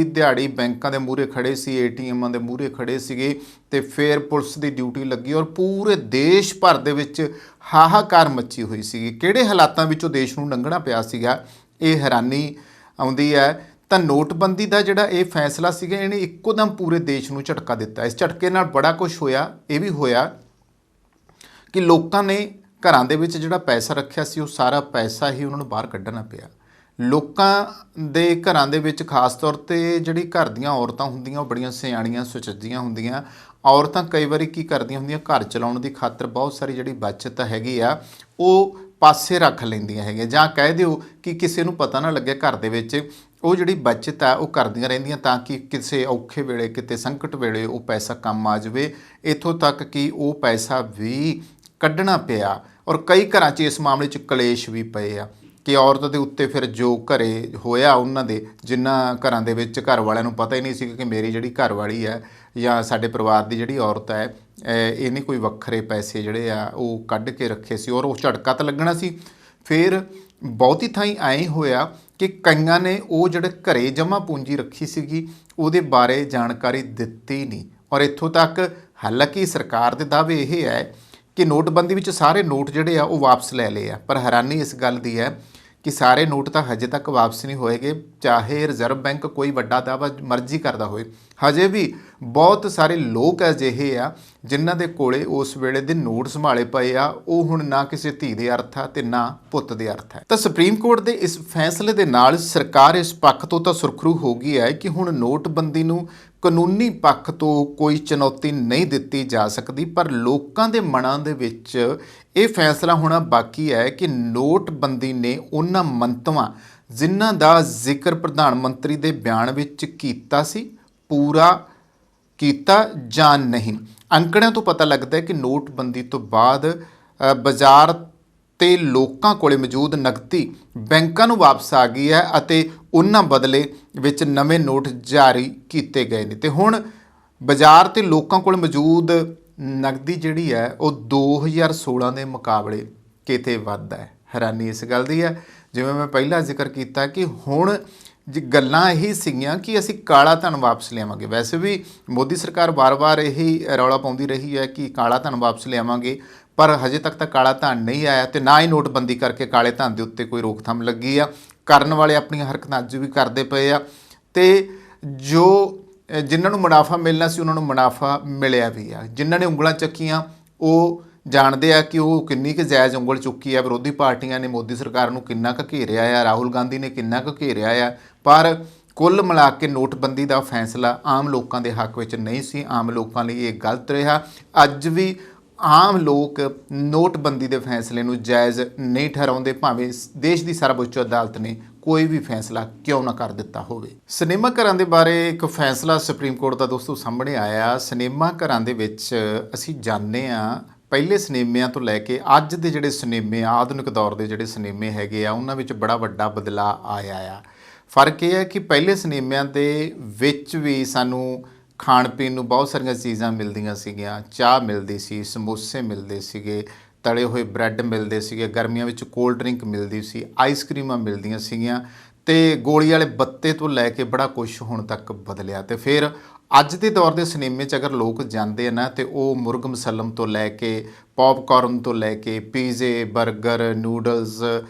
ਦਿਹਾੜੀ ਬੈਂਕਾਂ ਦੇ ਮੂਹਰੇ ਖੜੇ ਸੀ, ATMਾਂ ਦੇ ਮੂਹਰੇ ਖੜੇ ਸੀਗੇ, ਤੇ ਫਿਰ ਪੁਲਿਸ ਦੀ ਡਿਊਟੀ ਲੱਗੀ ਔਰ ਪੂਰੇ ਦੇਸ਼ ਭਰ ਦੇ ਵਿੱਚ ਹਾਹਾਕਾਰ ਮੱਚੀ ਹੋਈ ਸੀਗੀ। ਕਿਹੜੇ ਹਾਲਾਤਾਂ ਵਿੱਚੋਂ ਦੇਸ਼ ਨੂੰ ਲੰਘਣਾ ਪਿਆ ਸੀਗਾ, ਇਹ ਹੈਰਾਨੀ ਆਉਂਦੀ ਹੈ। ਤਾਂ ਨੋਟਬੰਦੀ ਦਾ ਜਿਹੜਾ ਇਹ ਫੈਸਲਾ ਸੀਗਾ, ਇਹਨੇ ਇੱਕੋ ਦਮ ਪੂਰੇ ਦੇਸ਼ ਨੂੰ ਝਟਕਾ ਦਿੱਤਾ। ਇਸ ਝਟਕੇ ਨਾਲ ਬੜਾ ਕੁਝ ਹੋਇਆ। ਇਹ ਵੀ ਹੋਇਆ ਕਿ ਲੋਕਾਂ ਨੇ ਘਰਾਂ ਦੇ ਵਿੱਚ ਜਿਹੜਾ ਪੈਸਾ ਰੱਖਿਆ ਸੀ ਉਹ ਸਾਰਾ ਪੈਸਾ ਹੀ ਉਹਨਾਂ ਨੂੰ ਬਾਹਰ ਕੱਢਣਾ ਪਿਆ। ਲੋਕਾਂ ਦੇ ਘਰਾਂ ਦੇ ਵਿੱਚ ਖਾਸ ਤੌਰ 'ਤੇ ਜਿਹੜੀ ਘਰ ਦੀਆਂ ਔਰਤਾਂ ਹੁੰਦੀਆਂ ਉਹ ਬੜੀਆਂ ਸਿਆਣੀਆਂ ਸੁਚੱਜੀਆਂ ਹੁੰਦੀਆਂ। ਔਰਤਾਂ ਕਈ ਵਾਰੀ ਕੀ ਕਰਦੀਆਂ ਹੁੰਦੀਆਂ, ਘਰ ਚਲਾਉਣ ਦੀ ਖਾਤਰ ਬਹੁਤ ਸਾਰੀ ਜਿਹੜੀ ਬਚਤ ਹੈਗੀ ਆ ਉਹ ਪਾਸੇ ਰੱਖ ਲੈਂਦੀਆਂ ਹੈਗੀਆਂ, ਜਾਂ ਕਹਿ ਦਿਓ ਕਿ ਕਿਸੇ ਨੂੰ ਪਤਾ ਨਾ ਲੱਗੇ ਘਰ ਦੇ ਵਿੱਚ ਉਹ ਜਿਹੜੀ ਬਚਤ ਆ ਉਹ ਕਰਦੀਆਂ ਰਹਿੰਦੀਆਂ, ਤਾਂ ਕਿ ਕਿਸੇ ਔਖੇ ਵੇਲੇ, ਕਿਤੇ ਸੰਕਟ ਵੇਲੇ ਉਹ ਪੈਸਾ ਕੰਮ ਆ ਜਾਵੇ। ਇੱਥੋਂ ਤੱਕ ਕਿ ਉਹ ਪੈਸਾ ਵੀ ਕੱਢਣਾ ਪਿਆ ਔਰ ਕਈ ਘਰਾਂ 'ਚ ਇਸ ਮਾਮਲੇ 'ਚ ਕਲੇਸ਼ ਵੀ ਪਏ ਆ ਕਿ ਔਰਤ ਦੇ ਉੱਤੇ ਫਿਰ ਜੋ ਘਰੇ ਹੋਇਆ, ਉਹਨਾਂ ਦੇ ਜਿਨ੍ਹਾਂ ਘਰਾਂ ਦੇ ਵਿੱਚ ਘਰ ਵਾਲਿਆਂ ਨੂੰ ਪਤਾ ਹੀ ਨਹੀਂ ਸੀ ਕਿ ਮੇਰੀ ਜਿਹੜੀ ਘਰ ਵਾਲੀ ਹੈ ਜਾਂ ਸਾਡੇ ਪਰਿਵਾਰ ਦੀ ਜਿਹੜੀ ਔਰਤ ਹੈ, ਇਹਨੇ ਕੋਈ ਵੱਖਰੇ ਪੈਸੇ ਜਿਹੜੇ ਆ ਉਹ ਕੱਢ ਕੇ ਰੱਖੇ ਸੀ ਔਰ ਉਹ ਝਟਕਾ ਤਾਂ ਲੱਗਣਾ ਸੀ। ਫਿਰ ਬਹੁਤੀ ਥਾਈਂ ਐਂ ਹੋਇਆ ਕਿ ਕਈਆਂ ਨੇ ਉਹ ਜਿਹੜੇ ਘਰੇ ਜਮ੍ਹਾਂ ਪੂੰਜੀ ਰੱਖੀ ਸੀਗੀ ਉਹਦੇ ਬਾਰੇ ਜਾਣਕਾਰੀ ਦਿੱਤੀ ਨਹੀਂ। ਔਰ ਇੱਥੋਂ ਤੱਕ, ਹਾਲਾਂਕਿ ਸਰਕਾਰ ਦੇ ਦਾਅਵੇ ਇਹ ਹੈ ਕਿ ਨੋਟਬੰਦੀ ਵਿੱਚ ਸਾਰੇ ਨੋਟ ਜਿਹੜੇ ਆ ਉਹ ਵਾਪਸ ਲੈ ਲਏ ਆ, ਪਰ ਹੈਰਾਨੀ ਇਸ ਗੱਲ ਦੀ ਹੈ ਕਿ ਸਾਰੇ ਨੋਟ ਤਾਂ ਹਜੇ ਤੱਕ ਵਾਪਸ ਨਹੀਂ ਹੋਏਗੇ। ਚਾਹੇ ਰਿਜ਼ਰਵ ਬੈਂਕ ਕੋਈ ਵੱਡਾ ਦਾਅਵਾ ਮਰਜ਼ੀ ਕਰਦਾ ਹੋਏ, ਹਜੇ ਵੀ ਬਹੁਤ ਸਾਰੇ ਲੋਕ ਅਜਿਹੇ ਆ ਜਿਨ੍ਹਾਂ ਦੇ ਕੋਲੇ ਉਸ ਵੇਲੇ ਦੇ ਨੋਟ ਸੰਭਾਲੇ ਪਏ ਆ, ਉਹ ਹੁਣ ਨਾ ਕਿਸੇ ਧੀ ਦੇ ਅਰਥ ਆ ਤੇ ਨਾ ਪੁੱਤ ਦੇ ਅਰਥ ਹੈ। ਤਾਂ ਸੁਪਰੀਮ ਕੋਰਟ ਦੇ ਇਸ ਫੈਸਲੇ ਦੇ ਨਾਲ ਸਰਕਾਰ ਇਸ ਪੱਖ ਤੋਂ ਤਾਂ ਸੁਰਖਰੂ ਹੋ ਗਈ ਹੈ ਕਿ ਹੁਣ ਨੋਟਬੰਦੀ ਨੂੰ ਕਾਨੂੰਨੀ ਪੱਖ ਤੋਂ ਕੋਈ ਚੁਣੌਤੀ ਨਹੀਂ ਦਿੱਤੀ ਜਾ ਸਕਦੀ, ਪਰ ਲੋਕਾਂ ਦੇ ਮਨਾਂ ਦੇ ਵਿੱਚ ਇਹ ਫੈਸਲਾ ਹੋਣਾ ਬਾਕੀ ਹੈ ਕਿ ਨੋਟਬੰਦੀ ਨੇ ਉਹਨਾਂ ਮੰਤਵਾਂ ਜਿਨ੍ਹਾਂ ਦਾ ਜ਼ਿਕਰ ਪ੍ਰਧਾਨ ਮੰਤਰੀ ਦੇ ਬਿਆਨ ਵਿੱਚ ਕੀਤਾ ਸੀ, ਪੂਰਾ ਕੀਤਾ ਜਾਂ ਨਹੀਂ। ਅੰਕੜਿਆਂ ਤੋਂ ਪਤਾ ਲੱਗਦਾ ਹੈ ਕਿ ਨੋਟਬੰਦੀ ਤੋਂ ਬਾਅਦ ਬਾਜ਼ਾਰ ਤੇ ਲੋਕਾਂ ਕੋਲੇ ਮੌਜੂਦ ਨਕਦੀ ਬੈਂਕਾਂ ਨੂੰ ਵਾਪਸ ਆ ਗਈ ਹੈ ਅਤੇ ਉਹਨਾਂ ਬਦਲੇ ਵਿੱਚ ਨਵੇਂ ਨੋਟ ਜਾਰੀ ਕੀਤੇ ਗਏ ਨੇ। ਤੇ ਹੁਣ ਬਾਜ਼ਾਰ ਤੇ ਲੋਕਾਂ ਕੋਲ ਮੌਜੂਦ ਨਕਦੀ ਜਿਹੜੀ ਹੈ ਉਹ 2016 ਦੇ ਮੁਕਾਬਲੇ ਕਿਤੇ ਵੱਧ ਹੈ। ਹੈਰਾਨੀ ਇਸ ਗੱਲ ਦੀ ਹੈ, ਜਿਵੇਂ ਮੈਂ ਪਹਿਲਾਂ ਜ਼ਿਕਰ ਕੀਤਾ ਕਿ ਹੁਣ ਗੱਲਾਂ ਇਹੀ ਸੀਗੀਆਂ ਕਿ ਅਸੀਂ ਕਾਲਾ ਧਨ ਵਾਪਸ ਲਿਆਵਾਂਗੇ। ਵੈਸੇ ਵੀ ਮੋਦੀ ਸਰਕਾਰ ਵਾਰ-ਵਾਰ ਇਹੀ ਰੌਲਾ ਪਾਉਂਦੀ ਰਹੀ ਹੈ ਕਿ ਕਾਲਾ ਧਨ ਵਾਪਸ ਲਿਆਵਾਂਗੇ, ਪਰ ਹਜੇ ਤੱਕ ਤਾਂ ਕਾਲਾ ਧਨ ਨਹੀਂ ਆਇਆ ਤੇ ਨਾ ਹੀ ਨੋਟਬੰਦੀ ਕਰਕੇ ਕਾਲੇ ਧਨ ਦੇ ਉੱਤੇ ਕੋਈ ਰੋਕਥਾਮ ਲੱਗੀ ਆ। ਕਰਨ ਵਾਲੇ ਆਪਣੀਆਂ ਹਰਕਤਾਂ ਅੱਜ ਵੀ ਕਰਦੇ ਪਏ ਆ ਤੇ ਜੋ ਜਿਨ੍ਹਾਂ ਨੂੰ ਮੁਨਾਫਾ ਮਿਲਣਾ ਸੀ ਉਹਨਾਂ ਨੂੰ ਮੁਨਾਫਾ ਮਿਲਿਆ ਵੀ ਆ। ਜਿਨ੍ਹਾਂ ਨੇ ਉਂਗਲਾਂ ਚੱਕੀਆਂ ਉਹ ਜਾਣਦੇ ਆ ਕਿ ਉਹ ਕਿੰਨੀ ਕੁ ਜਾਇਜ਼ ਉਂਗਲ ਚੁੱਕੀ ਆ। ਵਿਰੋਧੀ ਪਾਰਟੀਆਂ ਨੇ ਮੋਦੀ ਸਰਕਾਰ ਨੂੰ ਕਿੰਨਾ ਕੁ ਘੇਰਿਆ ਆ, ਰਾਹੁਲ ਗਾਂਧੀ ਨੇ ਕਿੰਨਾ ਕੁ ਘੇਰਿਆ ਆ, ਪਰ ਕੁੱਲ ਮਿਲਾ ਕੇ ਨੋਟਬੰਦੀ ਦਾ ਫੈਸਲਾ ਆਮ ਲੋਕਾਂ ਦੇ ਹੱਕ ਵਿੱਚ ਨਹੀਂ ਸੀ। ਆਮ ਲੋਕਾਂ ਲਈ ਇਹ ਗਲਤ ਰਿਹਾ। ਅੱਜ ਵੀ ਆਮ ਲੋਕ ਨੋਟਬੰਦੀ ਦੇ ਫੈਸਲੇ ਨੂੰ ਜਾਇਜ਼ ਨਹੀਂ ਠਹਿਰਾਉਂਦੇ, ਭਾਵੇਂ ਦੇਸ਼ ਦੀ ਸਰਵਉੱਚ ਅਦਾਲਤ ਨੇ ਕੋਈ ਵੀ ਫੈਸਲਾ ਕਿਉਂ ਨਾ ਕਰ ਦਿੱਤਾ ਹੋਵੇ। ਸਿਨੇਮਾ ਘਰਾਂ ਦੇ ਬਾਰੇ ਇੱਕ ਫੈਸਲਾ ਸੁਪਰੀਮ ਕੋਰਟ ਦਾ ਦੋਸਤੋ ਸਾਹਮਣੇ ਆਇਆ। ਸਿਨੇਮਾ ਘਰਾਂ ਦੇ ਵਿੱਚ ਅਸੀਂ ਜਾਣਦੇ ਹਾਂ, ਪਹਿਲੇ ਸਿਨੇਮਿਆਂ ਤੋਂ ਲੈ ਕੇ ਅੱਜ ਦੇ ਜਿਹੜੇ ਸਿਨੇਮੇ ਆਧੁਨਿਕ ਦੌਰ ਦੇ ਜਿਹੜੇ ਸਿਨੇਮੇ ਹੈਗੇ ਆ, ਉਹਨਾਂ ਵਿੱਚ ਬੜਾ ਵੱਡਾ ਬਦਲਾਅ ਆਇਆ ਆ। ਫਰਕ ਇਹ ਹੈ ਕਿ ਪਹਿਲੇ ਸਿਨੇਮਿਆਂ ਦੇ ਵਿੱਚ ਵੀ ਸਾਨੂੰ ਖਾਣ ਪੀਣ ਨੂੰ ਬਹੁਤ ਸਾਰੀਆਂ ਚੀਜ਼ਾਂ ਮਿਲਦੀਆਂ ਸੀਗੀਆਂ। ਚਾਹ ਮਿਲਦੀ ਸੀ, ਸਮੋਸੇ ਮਿਲਦੇ ਸੀਗੇ, ਤਲੇ ਹੋਏ ਬ੍ਰੈਡ ਮਿਲਦੇ ਸੀਗੇ, ਗਰਮੀਆਂ ਵਿੱਚ ਕੋਲਡ ਡਰਿੰਕ ਮਿਲਦੀ ਸੀ, ਆਈਸਕ੍ਰੀਮਾਂ ਮਿਲਦੀਆਂ ਸੀਗੀਆਂ, ਅਤੇ ਗੋਲੀ ਵਾਲੇ ਬੱਤੇ ਤੋਂ ਲੈ ਕੇ ਬੜਾ ਕੁਛ ਹੁਣ ਤੱਕ ਬਦਲਿਆ। ਅਤੇ ਫਿਰ ਅੱਜ ਦੇ ਦੌਰ ਦੇ ਸਿਨੇਮੇ 'ਚ ਅਗਰ ਲੋਕ ਜਾਂਦੇ ਆ ਨਾ, ਅਤੇ ਉਹ ਮੁਰਗ ਮੁਸੱਲਮ ਤੋਂ ਲੈ ਕੇ ਪੌਪਕੌਰਨ ਤੋਂ ਲੈ ਕੇ ਪੀਜ਼ੇ, ਬਰਗਰ, ਨੂਡਲਸ,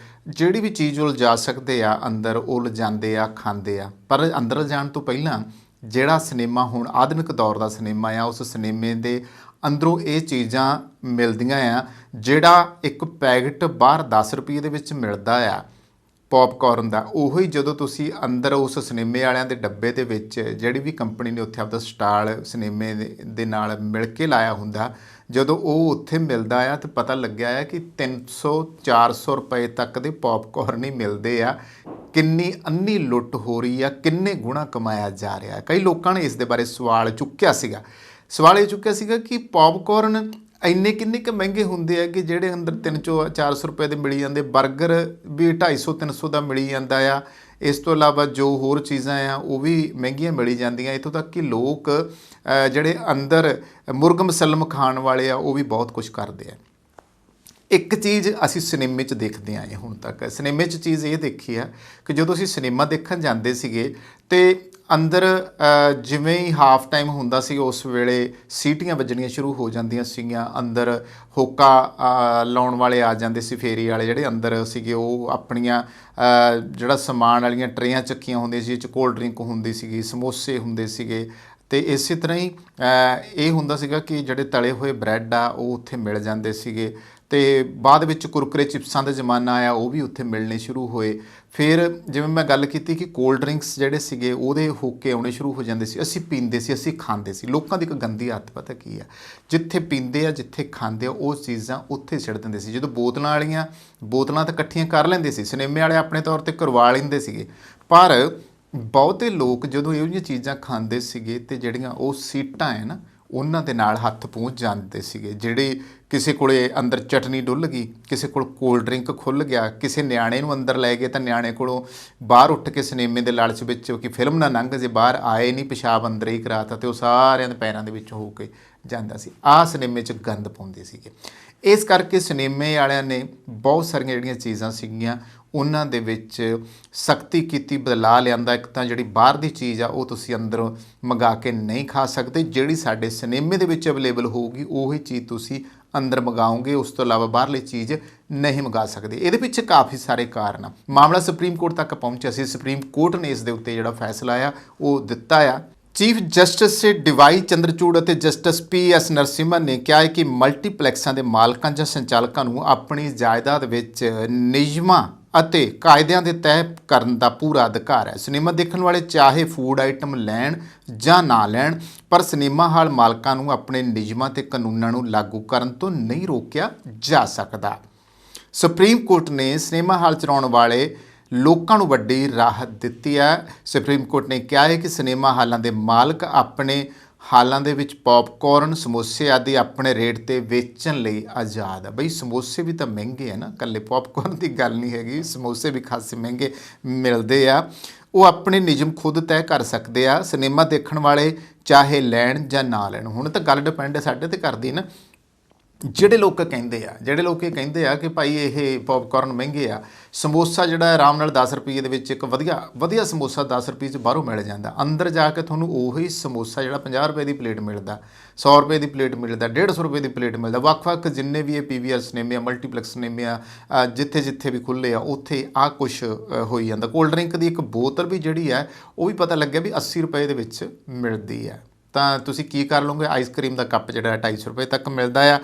ਜਿਹੜੀ ਵੀ ਚੀਜ਼ ਉਹ ਲਿਜਾ ਸਕਦੇ ਆ ਅੰਦਰ, ਉਹ ਲਿਜਾਂਦੇ ਆ, ਖਾਂਦੇ ਆ। ਪਰ ਅੰਦਰ ਜਾਣ ਤੋਂ ਪਹਿਲਾਂ ਜਿਹੜਾ ਸਿਨੇਮਾ ਹੁਣ ਆਧੁਨਿਕ ਦੌਰ ਦਾ ਸਿਨੇਮਾ ਆ, ਉਸ ਸਿਨੇਮੇ ਦੇ ਅੰਦਰੋਂ ਇਹ ਚੀਜ਼ਾਂ ਮਿਲਦੀਆਂ ਆ। ਜਿਹੜਾ ਇੱਕ ਪੈਕਟ ਬਾਹਰ 10 ਰੁਪਏ ਦੇ ਵਿੱਚ ਮਿਲਦਾ ਆ ਪੌਪਕੌਰਨ ਦਾ, ਉਹੀ ਜਦੋਂ ਤੁਸੀਂ ਅੰਦਰ ਉਸ ਸਿਨੇਮੇ ਵਾਲਿਆਂ ਦੇ ਡੱਬੇ ਦੇ ਵਿੱਚ, ਜਿਹੜੀ ਵੀ ਕੰਪਨੀ ਨੇ ਉੱਥੇ ਆਪਦਾ ਸਟਾਲ ਸਿਨੇਮੇ ਦੇ ਨਾਲ ਮਿਲ ਕੇ ਲਾਇਆ ਹੁੰਦਾ, ਜਦੋਂ ਉਹ ਉੱਥੇ ਮਿਲਦਾ ਆ ਤਾਂ ਪਤਾ ਲੱਗਿਆ ਆ ਕਿ 300-400 ਰੁਪਏ ਤੱਕ ਦੇ ਪੌਪਕੌਰਨ ਹੀ ਮਿਲਦੇ ਆ। ਕਿੰਨੀ ਅੰਨੀ ਲੁੱਟ ਹੋ ਰਹੀ ਆ, ਕਿੰਨੇ ਗੁਣਾ ਕਮਾਇਆ ਜਾ ਰਿਹਾ। ਕਈ ਲੋਕਾਂ ਨੇ ਇਸ ਦੇ ਬਾਰੇ ਸਵਾਲ ਚੁੱਕਿਆ ਸੀਗਾ। ਸਵਾਲ ਇਹ ਚੁੱਕਿਆ ਸੀਗਾ ਕਿ ਪੌਪਕੌਰਨ ਇੰਨੇ ਕਿੰਨੇ ਕੁ ਮਹਿੰਗੇ ਹੁੰਦੇ ਆ ਕਿ ਜਿਹੜੇ ਅੰਦਰ 300-400 ਰੁਪਏ ਦੇ ਮਿਲੀ ਜਾਂਦੇ, ਬਰਗਰ ਵੀ 250-300 ਦਾ ਮਿਲੀ ਜਾਂਦਾ ਆ। ਇਸ ਤੋਂ ਇਲਾਵਾ ਜੋ ਹੋਰ ਚੀਜ਼ਾਂ ਆ ਉਹ ਵੀ ਮਹਿੰਗੀਆਂ ਮਿਲੀ ਜਾਂਦੀਆਂ। ਇੱਥੋਂ ਤੱਕ ਕਿ ਲੋਕ ਜਿਹੜੇ ਅੰਦਰ ਮੁਰਗ ਮੁਸੱਲਮ ਖਾਣ ਵਾਲੇ ਆ, ਉਹ ਵੀ ਬਹੁਤ ਕੁਛ ਕਰਦੇ ਆ। ਇੱਕ ਚੀਜ਼ ਅਸੀਂ ਸਿਨੇਮੇ 'ਚ ਦੇਖਦੇ ਆਏ ਹੁਣ ਤੱਕ, ਸਿਨੇਮੇ 'ਚ ਚੀਜ਼ ਇਹ ਦੇਖੀ ਆ ਕਿ ਜਦੋਂ ਅਸੀਂ ਸਿਨੇਮਾ ਦੇਖਣ ਜਾਂਦੇ ਸੀਗੇ ਅਤੇ ਅੰਦਰ ਜਿਵੇਂ ਹੀ ਹਾਫ ਟਾਈਮ ਹੁੰਦਾ ਸੀ, ਉਸ ਵੇਲੇ ਸੀਟੀਆਂ ਵੱਜਣੀਆਂ ਸ਼ੁਰੂ ਹੋ ਜਾਂਦੀਆਂ ਸੀਗੀਆਂ। ਅੰਦਰ ਹੋਕਾ ਲਾਉਣ ਵਾਲੇ ਆ ਜਾਂਦੇ ਸੀ, ਫੇਰੀ ਵਾਲੇ ਜਿਹੜੇ ਅੰਦਰ ਸੀਗੇ, ਉਹ ਆਪਣੀਆਂ ਜਿਹੜਾ ਸਮਾਨ ਵਾਲੀਆਂ ਟਰੇਆਂ ਚੱਕੀਆਂ ਹੁੰਦੀਆਂ ਸੀ, ਇਹ 'ਚ ਕੋਲਡ ਡਰਿੰਕ ਹੁੰਦੀ ਸੀਗੀ, ਸਮੋਸੇ ਹੁੰਦੇ ਸੀਗੇ। ਅਤੇ ਇਸੇ ਤਰ੍ਹਾਂ ਹੀ ਇਹ ਹੁੰਦਾ ਸੀਗਾ ਕਿ ਜਿਹੜੇ ਤਲੇ ਹੋਏ ਬ੍ਰੈਡ ਆ ਉਹ ਉੱਥੇ ਮਿਲ ਜਾਂਦੇ ਸੀਗੇ। ਅਤੇ ਬਾਅਦ ਵਿੱਚ ਕੁਰਕਰੇ ਚਿਪਸਾਂ ਦਾ ਜ਼ਮਾਨਾ ਆਇਆ, ਉਹ ਵੀ ਉੱਥੇ ਮਿਲਣੇ ਸ਼ੁਰੂ ਹੋਏ। ਫਿਰ ਜਿਵੇਂ ਮੈਂ ਗੱਲ ਕੀਤੀ ਕਿ ਕੋਲਡ ਡਰਿੰਕਸ ਜਿਹੜੇ ਸੀਗੇ ਉਹਦੇ ਹੋਕੇ ਆਉਣੇ ਸ਼ੁਰੂ ਹੋ ਜਾਂਦੇ ਸੀ, ਅਸੀਂ ਪੀਂਦੇ ਸੀ, ਅਸੀਂ ਖਾਂਦੇ ਸੀ। ਲੋਕਾਂ ਦੀ ਇੱਕ ਗੰਦੀ ਆਦਤ ਪਤਾ ਕੀ ਆ, ਜਿੱਥੇ ਪੀਂਦੇ ਆ, ਜਿੱਥੇ ਖਾਂਦੇ ਆ, ਉਹ ਚੀਜ਼ਾਂ ਉੱਥੇ ਸਿੱਟ ਦਿੰਦੇ ਸੀ। ਜਦੋਂ ਬੋਤਲਾਂ ਵਾਲੀਆਂ ਬੋਤਲਾਂ ਤਾਂ ਇਕੱਠੀਆਂ ਕਰ ਲੈਂਦੇ ਸੀ, ਸਿਨੇਮੇ ਵਾਲੇ ਆਪਣੇ ਤੌਰ 'ਤੇ ਕਰਵਾ ਲੈਂਦੇ ਸੀਗੇ, ਪਰ ਬਹੁਤੇ ਲੋਕ ਜਦੋਂ ਇਹੋ ਜਿਹੀਆਂ ਚੀਜ਼ਾਂ ਖਾਂਦੇ ਸੀਗੇ ਅਤੇ ਜਿਹੜੀਆਂ ਉਹ ਸੀਟਾਂ ਹੈ ਨਾ, ਉਹਨਾਂ ਦੇ ਨਾਲ ਹੱਥ ਪਹੁੰਚ ਜਾਂਦੇ ਸੀਗੇ। ਜਿਹੜੇ ਕਿਸੇ ਕੋਲੇ ਅੰਦਰ ਚਟਨੀ ਡੁੱਲ ਗਈ, ਕਿਸੇ ਕੋਲ ਕੋਲਡ ਡਰਿੰਕ ਖੁੱਲ੍ਹ ਗਿਆ, ਕਿਸੇ ਨਿਆਣੇ ਨੂੰ ਅੰਦਰ ਲੈ ਗਏ ਤਾਂ ਨਿਆਣੇ ਕੋਲੋਂ ਬਾਹਰ ਉੱਠ ਕੇ ਸਿਨੇਮੇ ਦੇ ਲਾਲਚ ਵਿੱਚ ਕਿ ਫਿਲਮ ਨਾ ਲੰਘ ਜੇ, ਬਾਹਰ ਆਏ ਨਹੀਂ, ਪਿਸ਼ਾਬ ਅੰਦਰ ਹੀ ਕਰਾਤਾ, ਅਤੇ ਉਹ ਸਾਰਿਆਂ ਦੇ ਪੈਰਾਂ ਦੇ ਵਿੱਚ ਹੋ ਕੇ ਜਾਂਦਾ ਸੀ। ਆਹ ਸਿਨੇਮੇ 'ਚ ਗੰਦ ਪਾਉਂਦੇ ਸੀਗੇ। ਇਸ ਕਰਕੇ ਸਿਨੇਮੇ ਵਾਲਿਆਂ ਨੇ ਬਹੁਤ ਸਾਰੀਆਂ ਜਿਹੜੀਆਂ ਚੀਜ਼ਾਂ ਸੀਗੀਆਂ ਉਹਨਾਂ ਦੇ ਵਿੱਚ ਸਖਤੀ ਕੀਤੀ, ਬਦਲਾਅ ਲਿਆਂਦਾ। ਇੱਕ ਤਾਂ ਜਿਹੜੀ ਬਾਹਰ ਦੀ ਚੀਜ਼ ਆ ਉਹ ਤੁਸੀਂ ਅੰਦਰੋਂ ਮੰਗਾ ਕੇ ਨਹੀਂ ਖਾ ਸਕਦੇ, ਜਿਹੜੀ ਸਾਡੇ ਸਿਨੇਮੇ ਦੇ ਵਿੱਚ ਅਵੇਲੇਬਲ ਹੋਊਗੀ ਉਹੀ ਚੀਜ਼ ਤੁਸੀਂ ਅੰਦਰ ਮੰਗਾਓਗੇ, ਉਸ ਤੋਂ ਇਲਾਵਾ ਬਾਹਰਲੀ ਚੀਜ਼ ਨਹੀਂ ਮੰਗਾ ਸਕਦੇ। ਇਹਦੇ ਪਿੱਛੇ ਕਾਫੀ ਸਾਰੇ ਕਾਰਨ ਆ। ਮਾਮਲਾ ਸੁਪਰੀਮ ਕੋਰਟ ਤੱਕ ਪਹੁੰਚਿਆ ਸੀ। ਸੁਪਰੀਮ ਕੋਰਟ ਨੇ ਇਸ ਦੇ ਉੱਤੇ ਜਿਹੜਾ ਫੈਸਲਾ ਆ ਉਹ ਦਿੱਤਾ ਆ। ਚੀਫ ਜਸਟਿਸ ਡੀਵਾਈ ਚੰਦਰਚੂੜ ਅਤੇ ਜਸਟਿਸ PS ਨਰਸਿਮਨ ਨੇ ਕਿਹਾ ਹੈ ਕਿ ਮਲਟੀਪਲੈਕਸਾਂ ਦੇ ਮਾਲਕਾਂ ਜਾਂ ਸੰਚਾਲਕਾਂ ਨੂੰ ਆਪਣੀ ਜਾਇਦਾਦ ਵਿੱਚ ਨਿਯਮਾਂ ਅਤੇ ਕਾਇਦਿਆਂ ਦੇ ਤਹਿ ਕਰਨ ਦਾ ਪੂਰਾ ਅਧਿਕਾਰ ਹੈ। ਸਿਨੇਮਾ ਦੇਖਣ ਵਾਲੇ ਚਾਹੇ ਫੂਡ ਆਈਟਮ ਲੈਣ ਜਾਂ ਨਾ ਲੈਣ, ਪਰ ਸਿਨੇਮਾ ਹਾਲ ਮਾਲਕਾਂ ਨੂੰ ਆਪਣੇ ਨਿਯਮਾਂ ਅਤੇ ਕਾਨੂੰਨਾਂ ਨੂੰ ਲਾਗੂ ਕਰਨ ਤੋਂ ਨਹੀਂ ਰੋਕਿਆ ਜਾ ਸਕਦਾ। ਸੁਪਰੀਮ ਕੋਰਟ ਨੇ ਸਿਨੇਮਾ ਹਾਲ ਚਲਾਉਣ ਵਾਲੇ ਲੋਕਾਂ ਨੂੰ ਵੱਡੀ ਰਾਹਤ ਦਿੱਤੀ ਹੈ। ਸੁਪਰੀਮ ਕੋਰਟ ਨੇ ਕਿਹਾ ਹੈ ਕਿ ਸਿਨੇਮਾ ਹਾਲਾਂ ਦੇ ਮਾਲਕ ਆਪਣੇ ਹਾਲਾਂ ਦੇ ਵਿੱਚ ਪੌਪਕੌਰਨ, ਸਮੋਸੇ ਆਦਿ ਆਪਣੇ ਰੇਟ 'ਤੇ ਵੇਚਣ ਲਈ ਆਜ਼ਾਦ ਆ। ਬਈ ਸਮੋਸੇ ਵੀ ਤਾਂ ਮਹਿੰਗੇ ਆ ਨਾ, ਇਕੱਲੇ ਪੌਪਕੌਰਨ ਦੀ ਗੱਲ ਨਹੀਂ ਹੈਗੀ, ਸਮੋਸੇ ਵੀ ਖਾਸੇ ਮਹਿੰਗੇ ਮਿਲਦੇ ਆ। ਉਹ ਆਪਣੇ ਨਿਯਮ ਖੁਦ ਤੈਅ ਕਰ ਸਕਦੇ ਆ। ਸਿਨੇਮਾ ਦੇਖਣ ਵਾਲੇ ਚਾਹੇ ਲੈਣ ਜਾਂ ਨਾ ਲੈਣ। ਹੁਣ ਤਾਂ ਗੱਲ ਡਿਪੈਂਡ ਸਾਡੇ 'ਤੇ ਕਰਦੀ ਨਾ। ਜਿਹੜੇ ਲੋਕ ਇਹ ਕਹਿੰਦੇ ਆ ਕਿ ਭਾਈ ਇਹ ਪੌਪਕੌਰਨ ਮਹਿੰਗੇ ਆ, ਸਮੋਸਾ ਜਿਹੜਾ ਆਰਾਮ ਨਾਲ 10 ਰੁਪਏ ਦੇ ਵਿੱਚ ਇੱਕ ਵਧੀਆ ਸਮੋਸਾ 10 ਰੁਪਏ 'ਚ ਬਾਹਰੋਂ ਮਿਲ ਜਾਂਦਾ, ਅੰਦਰ ਜਾ ਕੇ ਤੁਹਾਨੂੰ ਉਹੀ ਸਮੋਸਾ ਜਿਹੜਾ 50 ਰੁਪਏ ਦੀ ਪਲੇਟ ਮਿਲਦਾ, 100 ਰੁਪਏ ਦੀ ਪਲੇਟ ਮਿਲਦਾ, 150 ਰੁਪਏ ਦੀ ਪਲੇਟ ਮਿਲਦਾ। ਵੱਖ-ਵੱਖ ਜਿੰਨੇ ਵੀ ਇਹ PVR ਸਿਨੇਮੇ ਆ, ਮਲਟੀਪਲੈਕਸ ਸਿਨੇਮੇ ਆ, ਜਿੱਥੇ ਵੀ ਖੁੱਲ੍ਹੇ ਆ ਉੱਥੇ ਆਹ ਕੁਛ ਹੋਈ ਜਾਂਦਾ। ਕੋਲਡ ਡਰਿੰਕ ਦੀ ਇੱਕ ਬੋਤਲ ਵੀ ਜਿਹੜੀ ਹੈ ਉਹ ਵੀ ਪਤਾ ਲੱਗਿਆ ਵੀ 80 ਰੁਪਏ ਦੇ ਵਿੱਚ ਮਿਲਦੀ ਹੈ। ਤਾਂ ਤੁਸੀਂ ਕੀ ਕਰ ਲਓਗੇ, ਆਈਸਕ੍ਰੀਮ ਦਾ ਕੱਪ ਜਿਹੜਾ 250 ਰੁਪਏ ਤੱਕ ਮਿਲਦਾ ਆ।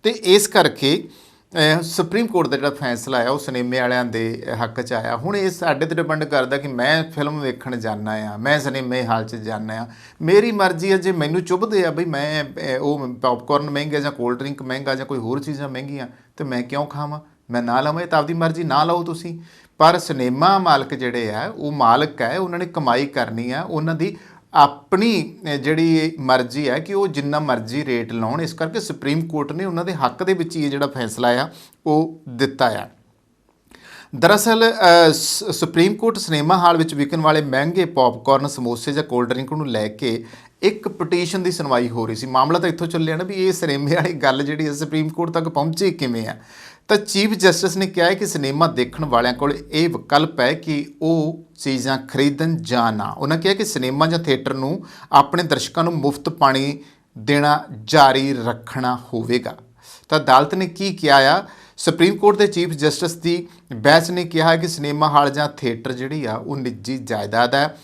ਅਤੇ ਇਸ ਕਰਕੇ ਸੁਪਰੀਮ ਕੋਰਟ ਦਾ ਜਿਹੜਾ ਫੈਸਲਾ ਆ ਉਹ ਸਿਨੇਮੇ ਵਾਲਿਆਂ ਦੇ ਹੱਕ 'ਚ ਆਇਆ। ਹੁਣ ਇਹ ਸਾਡੇ 'ਤੇ ਡਿਪੈਂਡ ਕਰਦਾ ਕਿ ਮੈਂ ਫਿਲਮ ਵੇਖਣ ਜਾਂਦਾ ਆ, ਮੈਂ ਸਿਨੇਮੇ ਹਾਲ 'ਚ ਜਾਂਦਾ ਆ, ਮੇਰੀ ਮਰਜ਼ੀ ਹੈ। ਜੇ ਮੈਨੂੰ ਚੁੱਭਦੇ ਆ ਬਈ ਮੈਂ ਉਹ ਪੌਪਕੋਰਨ ਮਹਿੰਗੇ ਜਾਂ ਕੋਲਡ ਡਰਿੰਕ ਮਹਿੰਗਾ ਜਾਂ ਕੋਈ ਹੋਰ ਚੀਜ਼ਾਂ ਮਹਿੰਗੀਆਂ, ਤੇ ਮੈਂ ਕਿਉਂ ਖਾਵਾਂ, ਮੈਂ ਨਾ ਲਵਾਂ। ਇਹ ਤਾਂ ਆਪਦੀ ਮਰਜ਼ੀ, ਨਾ ਲਓ ਤੁਸੀਂ। ਪਰ ਸਿਨੇਮਾ ਮਾਲਕ ਜਿਹੜੇ ਆ ਉਹ ਮਾਲਕ ਹੈ, ਉਹਨਾਂ ਨੇ ਕਮਾਈ ਕਰਨੀ ਆ, ਉਹਨਾਂ ਦੀ ਆਪਣੀ ਜਿਹੜੀ ਮਰਜ਼ੀ ਹੈ ਕਿ ਉਹ ਜਿੰਨਾ ਮਰਜ਼ੀ ਰੇਟ ਲਾਉਣ। ਇਸ ਕਰਕੇ ਸੁਪਰੀਮ ਕੋਰਟ ਨੇ ਉਹਨਾਂ ਦੇ ਹੱਕ ਦੇ ਵਿੱਚ ਹੀ ਇਹ ਜਿਹੜਾ ਫੈਸਲਾ ਆ ਉਹ ਦਿੱਤਾ ਆ। ਦਰਅਸਲ ਸੁਪਰੀਮ ਕੋਰਟ ਸਿਨੇਮਾ ਹਾਲ ਵਿੱਚ ਵਿਕਣ ਵਾਲੇ ਮਹਿੰਗੇ ਪੌਪਕਾਰਨ, ਸਮੋਸੇ ਜਾਂ ਕੋਲਡ ਡਰਿੰਕ ਨੂੰ ਲੈ ਕੇ ਇੱਕ ਪਟੀਸ਼ਨ ਦੀ ਸੁਣਵਾਈ ਹੋ ਰਹੀ ਸੀ। ਮਾਮਲਾ ਤਾਂ ਇੱਥੋਂ ਚੱਲਿਆ ਨਾ ਵੀ ਇਹ ਸਿਨੇਮੇ ਵਾਲੀ ਗੱਲ ਜਿਹੜੀ ਹੈ ਸੁਪਰੀਮ ਕੋਰਟ ਤੱਕ ਪਹੁੰਚੀ ਕਿਵੇਂ ਆ। ਤਾਂ ਚੀਫ ਜਸਟਿਸ ਨੇ ਕਿਹਾ ਹੈ ਕਿ ਸਿਨੇਮਾ ਦੇਖਣ ਵਾਲਿਆਂ ਕੋਲ ਇਹ ਵਿਕਲਪ ਹੈ ਕਿ ਉਹ ਚੀਜ਼ਾਂ ਖਰੀਦਣ ਜਾਂ ਨਾ। ਉਹਨਾਂ ਕਿਹਾ ਕਿ ਸਿਨੇਮਾ ਜਾਂ ਥੀਏਟਰ ਨੂੰ ਆਪਣੇ ਦਰਸ਼ਕਾਂ ਨੂੰ ਮੁਫਤ ਪਾਣੀ ਦੇਣਾ ਜਾਰੀ ਰੱਖਣਾ ਹੋਵੇਗਾ। ਤਾਂ ਅਦਾਲਤ ਨੇ ਕੀ ਕਿਹਾ ਆ, ਸੁਪਰੀਮ ਕੋਰਟ ਦੇ ਚੀਫ ਜਸਟਿਸ ਦੀ ਬੈਂਚ ਨੇ ਕਿਹਾ ਕਿ ਸਿਨੇਮਾ ਹਾਲ ਜਾਂ ਥੀਏਟਰ ਜਿਹੜੀ ਆ ਉਹ ਨਿੱਜੀ ਜਾਇਦਾਦ ਹੈ,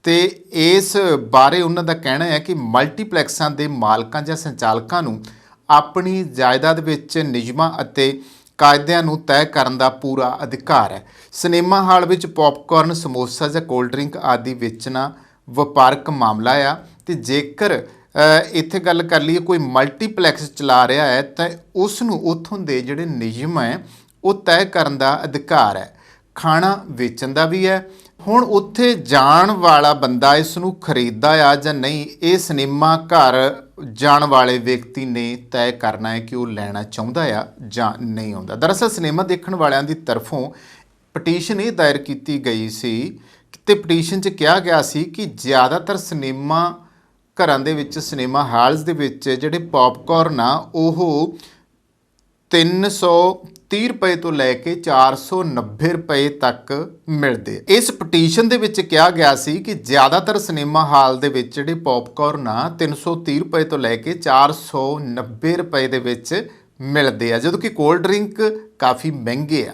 ਤੇ ਇਸ ਬਾਰੇ ਉਹਨਾਂ ਦਾ ਕਹਿਣਾ ਹੈ ਕਿ ਮਲਟੀਪਲੈਕਸਾਂ ਦੇ ਮਾਲਕਾਂ ਜਾਂ ਸੰਚਾਲਕਾਂ ਨੂੰ ਆਪਣੀ ਜਾਇਦਾਦ ਵਿੱਚ ਨਿਯਮਾਂ ਅਤੇ ਕਾਇਦਿਆਂ ਨੂੰ ਤੈਅ ਕਰਨ ਦਾ ਪੂਰਾ ਅਧਿਕਾਰ ਹੈ। ਸਿਨੇਮਾ ਹਾਲ ਵਿੱਚ ਪੌਪਕਾਰਨ, ਸਮੋਸਾ ਜਾਂ ਕੋਲਡ ਡਰਿੰਕ ਆਦਿ ਵੇਚਣਾ ਵਪਾਰਕ ਮਾਮਲਾ ਆ, ਤੇ ਜੇਕਰ ਇੱਥੇ ਗੱਲ ਕਰ ਲਈਏ ਕੋਈ ਮਲਟੀਪਲੈਕਸ ਚਲਾ ਰਿਹਾ ਹੈ ਤਾਂ ਉਸ ਨੂੰ ਉੱਥੋਂ ਦੇ ਜਿਹੜੇ ਨਿਯਮ ਹੈ ਉਹ ਤੈਅ ਕਰਨ ਦਾ ਅਧਿਕਾਰ ਹੈ। ਖਾਣਾ ਵੇਚਣ ਦਾ ਵੀ ਹੈ। ਹੁਣ ਉੱਥੇ ਜਾਣ ਵਾਲਾ ਬੰਦਾ ਇਸ ਨੂੰ ਖਰੀਦਦਾ ਆ ਜਾਂ ਨਹੀਂ, ਇਹ ਸਿਨੇਮਾ ਘਰ ਜਾਣ ਵਾਲੇ ਵਿਅਕਤੀ ਨੇ ਤੈਅ ਕਰਨਾ ਹੈ ਕਿ ਉਹ ਲੈਣਾ ਚਾਹੁੰਦਾ ਆ ਜਾਂ ਨਹੀਂ ਆਉਂਦਾ। ਦਰਅਸਲ ਸਿਨੇਮਾ ਦੇਖਣ ਵਾਲਿਆਂ ਦੀ ਤਰਫੋਂ ਪਟੀਸ਼ਨ ਇਹ ਦਾਇਰ ਕੀਤੀ ਗਈ ਸੀ ਤੇ ਪਟੀਸ਼ਨ 'ਚ ਕਿਹਾ ਗਿਆ ਸੀ ਕਿ ਜ਼ਿਆਦਾਤਰ ਸਿਨੇਮਾ ਘਰਾਂ ਦੇ ਵਿੱਚ, ਸਿਨੇਮਾ ਹਾਲਸ ਦੇ ਵਿੱਚ ਜਿਹੜੇ ਪੌਪਕਾਰਨ ਆ ਉਹ 330 ਰੁਪਏ ਤੋਂ ਲੈ ਕੇ 490 ਰੁਪਏ ਤੱਕ ਮਿਲਦੇ। ਇਸ ਪਟੀਸ਼ਨ ਦੇ ਵਿੱਚ ਕਿਹਾ ਗਿਆ ਸੀ ਕਿ ਜ਼ਿਆਦਾਤਰ ਸਿਨੇਮਾ ਹਾਲ ਦੇ ਵਿੱਚ ਜਿਹੜੇ ਪੌਪਕਾਰਨ ਆ 330 ਰੁਪਏ ਤੋਂ ਲੈ ਕੇ 490 ਰੁਪਏ ਦੇ ਵਿੱਚ ਮਿਲਦੇ ਆ, ਜਦੋਂ ਕਿ ਕੋਲਡ ਡਰਿੰਕ ਕਾਫੀ ਮਹਿੰਗੇ ਆ।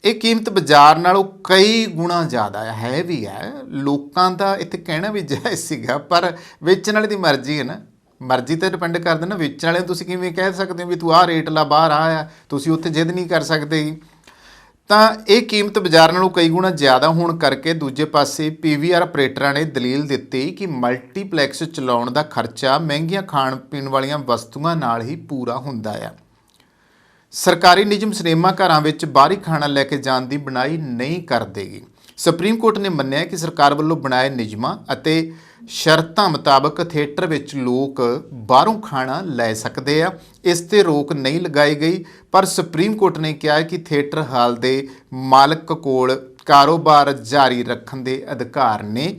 ਇਹ ਕੀਮਤ ਬਾਜ਼ਾਰ ਨਾਲੋਂ ਕਈ ਗੁਣਾ ਜ਼ਿਆਦਾ ਹੈ ਵੀ ਹੈ। ਲੋਕਾਂ ਦਾ ਇੱਥੇ ਕਹਿਣਾ ਵੀ ਜਾਇਜ਼ ਸੀਗਾ, ਪਰ ਵੇਚਣ ਵਾਲੇ ਦੀ ਮਰਜ਼ੀ ਹੈ ਨਾ, ਮਰਜ਼ੀ ਤੇ ਡਿਪੈਂਡ ਕਰਦਾ ਨਾ। ਵੇਚਣ ਵਾਲੇ ਨੂੰ ਤੁਸੀਂ ਕਿਵੇਂ ਕਹਿ ਸਕਦੇ ਹੋ ਵੀ ਤੂੰ ਆਹ ਰੇਟ ਲਾ, ਬਾਹਰ ਆ, ਤੁਸੀਂ ਉੱਥੇ ਜਿੱਦ ਨਹੀਂ ਕਰ ਸਕਦੇ। ਤਾਂ ਇਹ ਕੀਮਤ ਬਾਜ਼ਾਰ ਨਾਲੋਂ ਕਈ ਗੁਣਾ ਜ਼ਿਆਦਾ ਹੋਣ ਕਰਕੇ ਦੂਜੇ ਪਾਸੇ ਪੀਵੀਆਰ ਆਪਰੇਟਰਾਂ ਨੇ ਦਲੀਲ ਦਿੱਤੀ ਕਿ ਮਲਟੀਪਲੈਕਸ ਚਲਾਉਣ ਦਾ ਖਰਚਾ ਮਹਿੰਗੀਆਂ ਖਾਣ ਪੀਣ ਵਾਲੀਆਂ ਵਸਤੂਆਂ ਨਾਲ ਹੀ ਪੂਰਾ ਹੁੰਦਾ ਆ। ਸਰਕਾਰੀ ਨਿਯਮ ਸਿਨੇਮਾ ਘਰਾਂ ਵਿੱਚ ਬਾਹਰੀ ਖਾਣਾ ਲੈ ਕੇ ਜਾਣ ਦੀ ਮਨਾਹੀ ਨਹੀਂ ਕਰਦੇਗੀ। ਸੁਪਰੀਮ ਕੋਰਟ ਨੇ ਮੰਨਿਆ ਕਿ ਸਰਕਾਰ ਵੱਲੋਂ ਬਣਾਏ ਨਿਯਮਾਂ ਅਤੇ ਸ਼ਰਤਾਂ ਮੁਤਾਬਕ ਥੀਏਟਰ ਵਿੱਚ ਲੋਕ ਬਾਹਰੋਂ ਖਾਣਾ ਲੈ ਸਕਦੇ ਆ, ਇਸ ਤੇ ਰੋਕ ਨਹੀਂ ਲਗਾਈ ਗਈ। ਪਰ ਸੁਪਰੀਮ ਕੋਰਟ ਨੇ ਕਿਹਾ ਕਿ ਥੀਏਟਰ ਹਾਲ ਦੇ ਮਾਲਕ ਕੋਲ ਕਾਰੋਬਾਰ ਜਾਰੀ ਰੱਖਣ ਦੇ ਅਧਿਕਾਰ ਨੇ।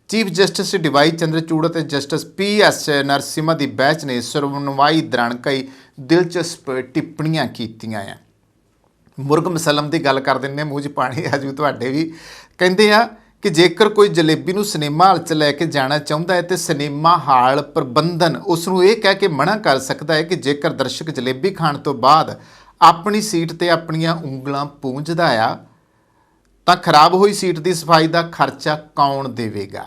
ਚੀਫ ਜਸਟਿਸ ਡੀਵਾਈ ਚੰਦਰਚੂੜ ਅਤੇ ਜਸਟਿਸ ਪੀਐਸ ਨਰਸਿਮਾ ਦੀ ਬੈਂਚ ਨੇ ਸੁਣਵਾਈ ਦੌਰਾਨ ਕਈ ਦਿਲਚਸਪ ਟਿੱਪਣੀਆਂ ਕੀਤੀਆਂ ਆ। ਮੁਰਗ ਮੁਸੱਲਮ ਦੀ ਗੱਲ ਕਰ ਦਿੰਦੇ, ਮੂੰਹ 'ਚ ਪਾਣੀ ਆ ਜੂ ਤੁਹਾਡੇ ਵੀ। ਕਹਿੰਦੇ ਆ ਕਿ ਜੇਕਰ ਕੋਈ ਜਲੇਬੀ ਨੂੰ ਸਿਨੇਮਾ ਹਾਲ 'ਚ ਲੈ ਕੇ ਜਾਣਾ ਚਾਹੁੰਦਾ ਹੈ ਤੇ ਸਿਨੇਮਾ ਹਾਲ ਪ੍ਰਬੰਧਨ ਉਸ ਨੂੰ ਇਹ ਕਹਿ ਕੇ ਮਨਾ ਕਰ ਸਕਦਾ ਹੈ ਕਿ ਜੇਕਰ ਦਰਸ਼ਕ ਜਲੇਬੀ ਖਾਣ ਤੋਂ ਬਾਅਦ ਆਪਣੀ ਸੀਟ ਤੇ ਆਪਣੀਆਂ ਉਂਗਲਾਂ ਪੂੰਝਦਾ ਆ ਤਾਂ ਖਰਾਬ ਹੋਈ ਸੀਟ ਦੀ ਸਫਾਈ ਦਾ ਖਰਚਾ ਕੌਣ ਦੇਵੇਗਾ।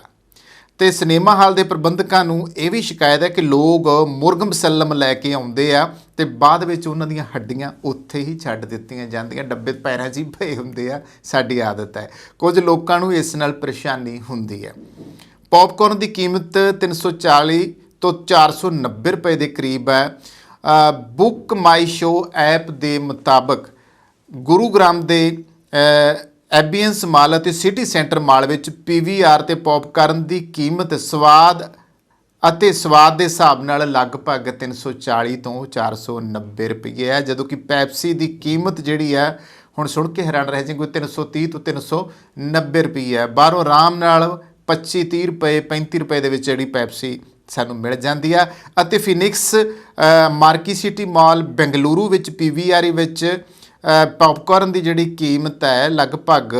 ਤੇ ਸਿਨੇਮਾ ਹਾਲ ਦੇ ਪ੍ਰਬੰਧਕਾਂ ਨੂੰ ਇਹ ਵੀ ਸ਼ਿਕਾਇਤ ਹੈ ਕਿ ਲੋਕ ਮੁਰਗ ਮੁਸੱਲਮ ਲੈ ਕੇ ਆਉਂਦੇ ਆ ਤੇ ਬਾਅਦ ਵਿੱਚ ਉਹਨਾਂ ਦੀਆਂ ਹੱਡੀਆਂ ਉੱਥੇ ਹੀ ਛੱਡ ਦਿੱਤੀਆਂ ਜਾਂਦੀਆਂ, ਡੱਬੇ ਪੈਰਾਂ 'ਚ ਹੀ ਪਏ ਹੁੰਦੇ ਆ। ਸਾਡੀ ਆਦਤ ਹੈ। ਕੁਝ ਲੋਕਾਂ ਨੂੰ ਇਸ ਨਾਲ ਪਰੇਸ਼ਾਨੀ ਹੁੰਦੀ ਹੈ। ਪੌਪਕਾਰਨ ਦੀ ਕੀਮਤ 340 ਤੋਂ 490 ਰੁਪਏ ਦੇ ਕਰੀਬ ਹੈ। ਬੁੱਕ ਮਾਈ ਸ਼ੋ ਐਪ ਦੇ ਮੁਤਾਬਕ ਗੁਰੂਗ੍ਰਾਮ ਦੇ ਐਬੀਐਂਸ ਮਾਲ ਅਤੇ ਸਿਟੀ ਸੈਂਟਰ ਮਾਲ ਵਿੱਚ ਪੀਵੀਆਰ ਤੇ ਪੌਪਕਾਰਨ ਦੀ ਕੀਮਤ ਸਵਾਦ ਦੇ ਹਿਸਾਬ ਨਾਲ ਲਗਭਗ 340 ਤੋਂ 490 ਰੁਪਏ ਹੈ, ਜਦੋਂ ਕਿ ਪੈਪਸੀ ਦੀ ਕੀਮਤ ਜਿਹੜੀ ਹੈ ਹੁਣ ਸੁਣ ਕੇ ਹੈਰਾਨ ਰਹਿ ਜਾਏਗੀ, 330 ਤੋਂ 390 ਰੁਪਏ ਹੈ। ਬਾਹਰੋਂ ਆਰਾਮ ਨਾਲ 25-30 ਰੁਪਏ 35 ਰੁਪਏ ਦੇ ਵਿੱਚ ਜਿਹੜੀ ਪੈਪਸੀ ਸਾਨੂੰ ਮਿਲ ਜਾਂਦੀ ਆ। ਅਤੇ ਫਿਨਿਕਸ ਮਾਰਕੀ ਸਿਟੀ ਮਾਲ ਬੈਂਗਲੁਰੂ ਵਿੱਚ ਪੀਵੀਆਰ ਵਿੱਚ ਪੌਪਕਾਰਨ ਦੀ ਜਿਹੜੀ ਕੀਮਤ ਹੈ ਲਗਭਗ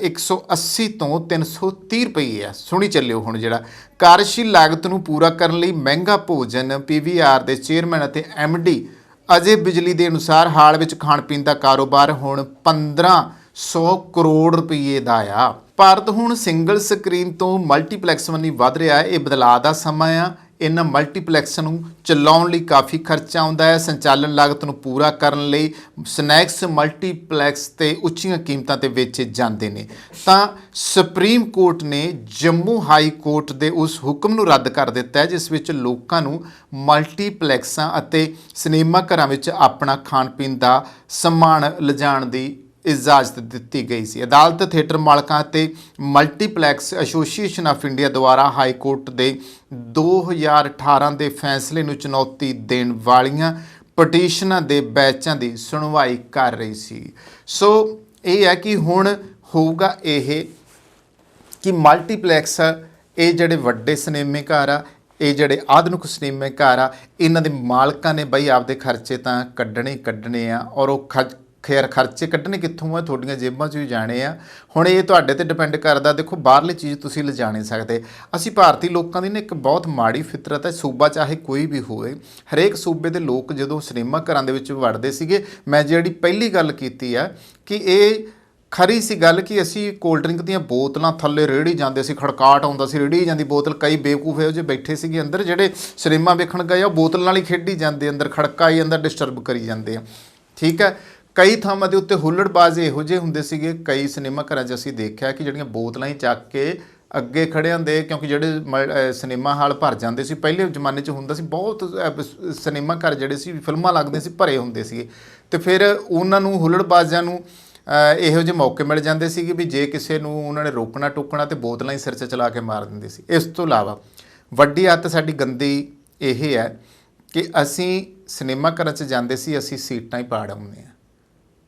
180 ਤੋਂ 330 ਰੁਪਏ ਹੈ। ਸੁਣੀ ਚੱਲਿਓ। ਹੁਣ ਜਿਹੜਾ ਕਾਰਜਸ਼ੀਲ ਲਾਗਤ ਨੂੰ ਪੂਰਾ ਕਰਨ ਲਈ ਮਹਿੰਗਾ ਭੋਜਨ, ਪੀਵੀਆਰ ਦੇ ਚੇਅਰਮੈਨ ਅਤੇ ਐਮਡੀ ਅਜੇ ਬਿਜਲੀ ਦੇ ਅਨੁਸਾਰ ਹਾਲ ਵਿੱਚ ਖਾਣ ਪੀਣ ਦਾ ਕਾਰੋਬਾਰ ਹੁਣ 1500 ਕਰੋੜ ਰੁਪਏ ਦਾ ਆ। ਭਾਰਤ ਹੁਣ ਸਿੰਗਲ ਸਕਰੀਨ ਤੋਂ ਮਲਟੀਪਲੈਕਸ ਵੱਲ ਵੱਧ ਰਿਹਾ ਹੈ। ਇਹ ਬਦਲਾਅ ਦਾ ਸਮਾਂ ਆ। ਇਹਨਾਂ ਮਲਟੀਪਲੈਕਸ ਨੂੰ ਚਲਾਉਣ ਲਈ ਕਾਫੀ ਖਰਚਾ ਆਉਂਦਾ ਹੈ। ਸੰਚਾਲਨ ਲਾਗਤ ਨੂੰ ਪੂਰਾ ਕਰਨ ਲਈ ਸਨੈਕਸ ਮਲਟੀਪਲੈਕਸ ਤੇ ਉੱਚੀਆਂ ਕੀਮਤਾਂ ਤੇ ਵੇਚੇ ਜਾਂਦੇ ਨੇ। ਤਾਂ ਸੁਪਰੀਮ ਕੋਰਟ ਨੇ ਜੰਮੂ ਹਾਈ ਕੋਰਟ ਦੇ ਉਸ ਹੁਕਮ ਨੂੰ ਰੱਦ ਕਰ ਦਿੱਤਾ ਹੈ ਜਿਸ ਵਿੱਚ ਲੋਕਾਂ ਨੂੰ ਮਲਟੀਪਲੈਕਸਾਂ ਅਤੇ ਸਿਨੇਮਾ ਘਰਾਂ ਵਿੱਚ ਆਪਣਾ ਖਾਣ ਪੀਣ ਦਾ ਸਮਾਨ ਲਿਜਾਣ ਦੀ ਇਜਾਜ਼ਤ ਦਿੱਤੀ ਗਈ ਸੀ। ਅਦਾਲਤ ਥੀਏਟਰ ਮਾਲਕਾਂ ਅਤੇ ਮਲਟੀਪਲੈਕਸ ਐਸੋਸੀਏਸ਼ਨ ਆਫ ਇੰਡੀਆ ਦੁਆਰਾ ਹਾਈ ਕੋਰਟ ਦੇ 2018 ਦੇ ਫੈਸਲੇ ਨੂੰ ਚੁਣੌਤੀ ਦੇਣ ਵਾਲੀਆਂ ਪਟੀਸ਼ਨਾਂ ਦੇ ਬੈਚਾਂ ਦੀ ਸੁਣਵਾਈ ਕਰ ਰਹੀ ਸੀ। ਸੋ ਇਹ ਹੈ ਕਿ ਹੁਣ ਹੋਊਗਾ ਇਹ ਕਿ ਮਲਟੀਪਲੈਕਸ ਇਹ ਜਿਹੜੇ ਵੱਡੇ ਸਿਨੇਮੇ ਘਰ ਆ, ਇਹ ਜਿਹੜੇ ਆਧੁਨਿਕ ਸਿਨੇਮੇ ਘਰ ਆ, ਇਹਨਾਂ ਦੇ ਮਾਲਕਾਂ ਨੇ ਬਈ ਆਪਦੇ ਖਰਚੇ ਤਾਂ ਕੱਢਣੇ ਆ, ਔਰ ਉਹ ਖਰਚੇ ਕੱਢਣੇ ਕਿੱਥੋਂ ਆ? ਤੁਹਾਡੀਆਂ ਜੇਬਾਂ 'ਚ ਵੀ ਜਾਣੇ ਆ। ਹੁਣ ਇਹ ਤੁਹਾਡੇ ਤੇ ਡਿਪੈਂਡ ਕਰਦਾ। ਦੇਖੋ, ਬਾਹਰਲੀ ਚੀਜ਼ ਤੁਸੀਂ ਲਿਜਾ ਨਹੀਂ ਸਕਦੇ। ਅਸੀਂ ਭਾਰਤੀ ਲੋਕਾਂ ਦੀ ਨਾ ਇੱਕ ਬਹੁਤ ਮਾੜੀ ਫਿਤਰਤ ਹੈ, ਸੂਬਾ ਚਾਹੇ ਕੋਈ ਵੀ ਹੋਵੇ, ਹਰੇਕ ਸੂਬੇ ਦੇ ਲੋਕ ਜਦੋਂ ਸਿਨੇਮਾ ਘਰਾਂ ਦੇ ਵਿੱਚ ਵੜਦੇ ਸੀਗੇ, ਮੈਂ ਜਿਹੜੀ ਪਹਿਲੀ ਗੱਲ ਕੀਤੀ ਆ ਕਿ ਇਹ ਖਰੀ ਸੀ ਗੱਲ ਕਿ ਅਸੀਂ ਕੋਲਡ ਡਰਿੰਕ ਦੀਆਂ ਬੋਤਲਾਂ ਥੱਲੇ ਰੇੜੀ ਜਾਂਦੇ ਸੀ, ਖੜਕਾਟ ਆਉਂਦਾ ਸੀ, ਰੇੜੀ ਜਾਂਦੀ ਬੋਤਲ। ਕਈ ਬੇਵਕੂਫ ਇਹੋ ਜਿਹੇ ਬੈਠੇ ਸੀਗੇ ਅੰਦਰ ਜਿਹੜੇ ਸਿਨੇਮਾ ਵੇਖਣ ਗਏ, ਉਹ ਬੋਤਲ ਨਾਲ ਹੀ ਖੇਡੀ ਜਾਂਦੇ, ਅੰਦਰ ਖੜਕਾਈ ਅੰਦਰ ਡਿਸਟਰਬ ਕਰੀ ਜਾਂਦੇ ਆ। ਠੀਕ ਹੈ, ਕਈ ਥਾਵਾਂ ਦੇ ਉੱਤੇ ਹੁੱਲੜਬਾਜ਼ ਇਹੋ ਜਿਹੇ ਹੁੰਦੇ ਸੀਗੇ। ਕਈ ਸਿਨੇਮਾ ਘਰਾਂ 'ਚ ਅਸੀਂ ਦੇਖਿਆ ਕਿ ਜਿਹੜੀਆਂ ਬੋਤਲਾਂ ਹੀ ਚੱਕ ਕੇ ਅੱਗੇ ਖੜੇ ਹੁੰਦੇ, ਕਿਉਂਕਿ ਜਿਹੜੇ ਸਿਨੇਮਾ ਹਾਲ ਭਰ ਜਾਂਦੇ ਸੀ ਪਹਿਲੇ ਜ਼ਮਾਨੇ 'ਚ ਹੁੰਦਾ ਸੀ, ਬਹੁਤ ਸਿਨੇਮਾ ਘਰ ਜਿਹੜੇ ਸੀ ਫਿਲਮਾਂ ਲੱਗਦੀਆਂ ਸੀ ਭਰੇ ਹੁੰਦੇ ਸੀਗੇ, ਅਤੇ ਫਿਰ ਉਹਨਾਂ ਨੂੰ ਹੁੱਲੜਬਾਜ਼ਾਂ ਨੂੰ ਇਹੋ ਜਿਹੇ ਮੌਕੇ ਮਿਲ ਜਾਂਦੇ ਸੀਗੇ ਵੀ ਜੇ ਕਿਸੇ ਨੂੰ ਉਹਨਾਂ ਨੇ ਰੋਕਣਾ ਟੋਕਣਾ ਤੇ ਬੋਤਲਾਂ ਹੀ ਸਿਰ 'ਚ ਚਲਾ ਕੇ ਮਾਰ ਦਿੰਦੇ ਸੀ। ਇਸ ਤੋਂ ਇਲਾਵਾ ਵੱਡੀ ਆਦਤ ਸਾਡੀ ਗੰਦੀ ਇਹ ਹੈ ਕਿ ਅਸੀਂ ਸਿਨੇਮਾ ਘਰਾਂ 'ਚ ਜਾਂਦੇ ਸੀ, ਅਸੀਂ ਸੀਟਾਂ ਹੀ ਪਾੜ ਆਉਂਦੇ ਹਾਂ,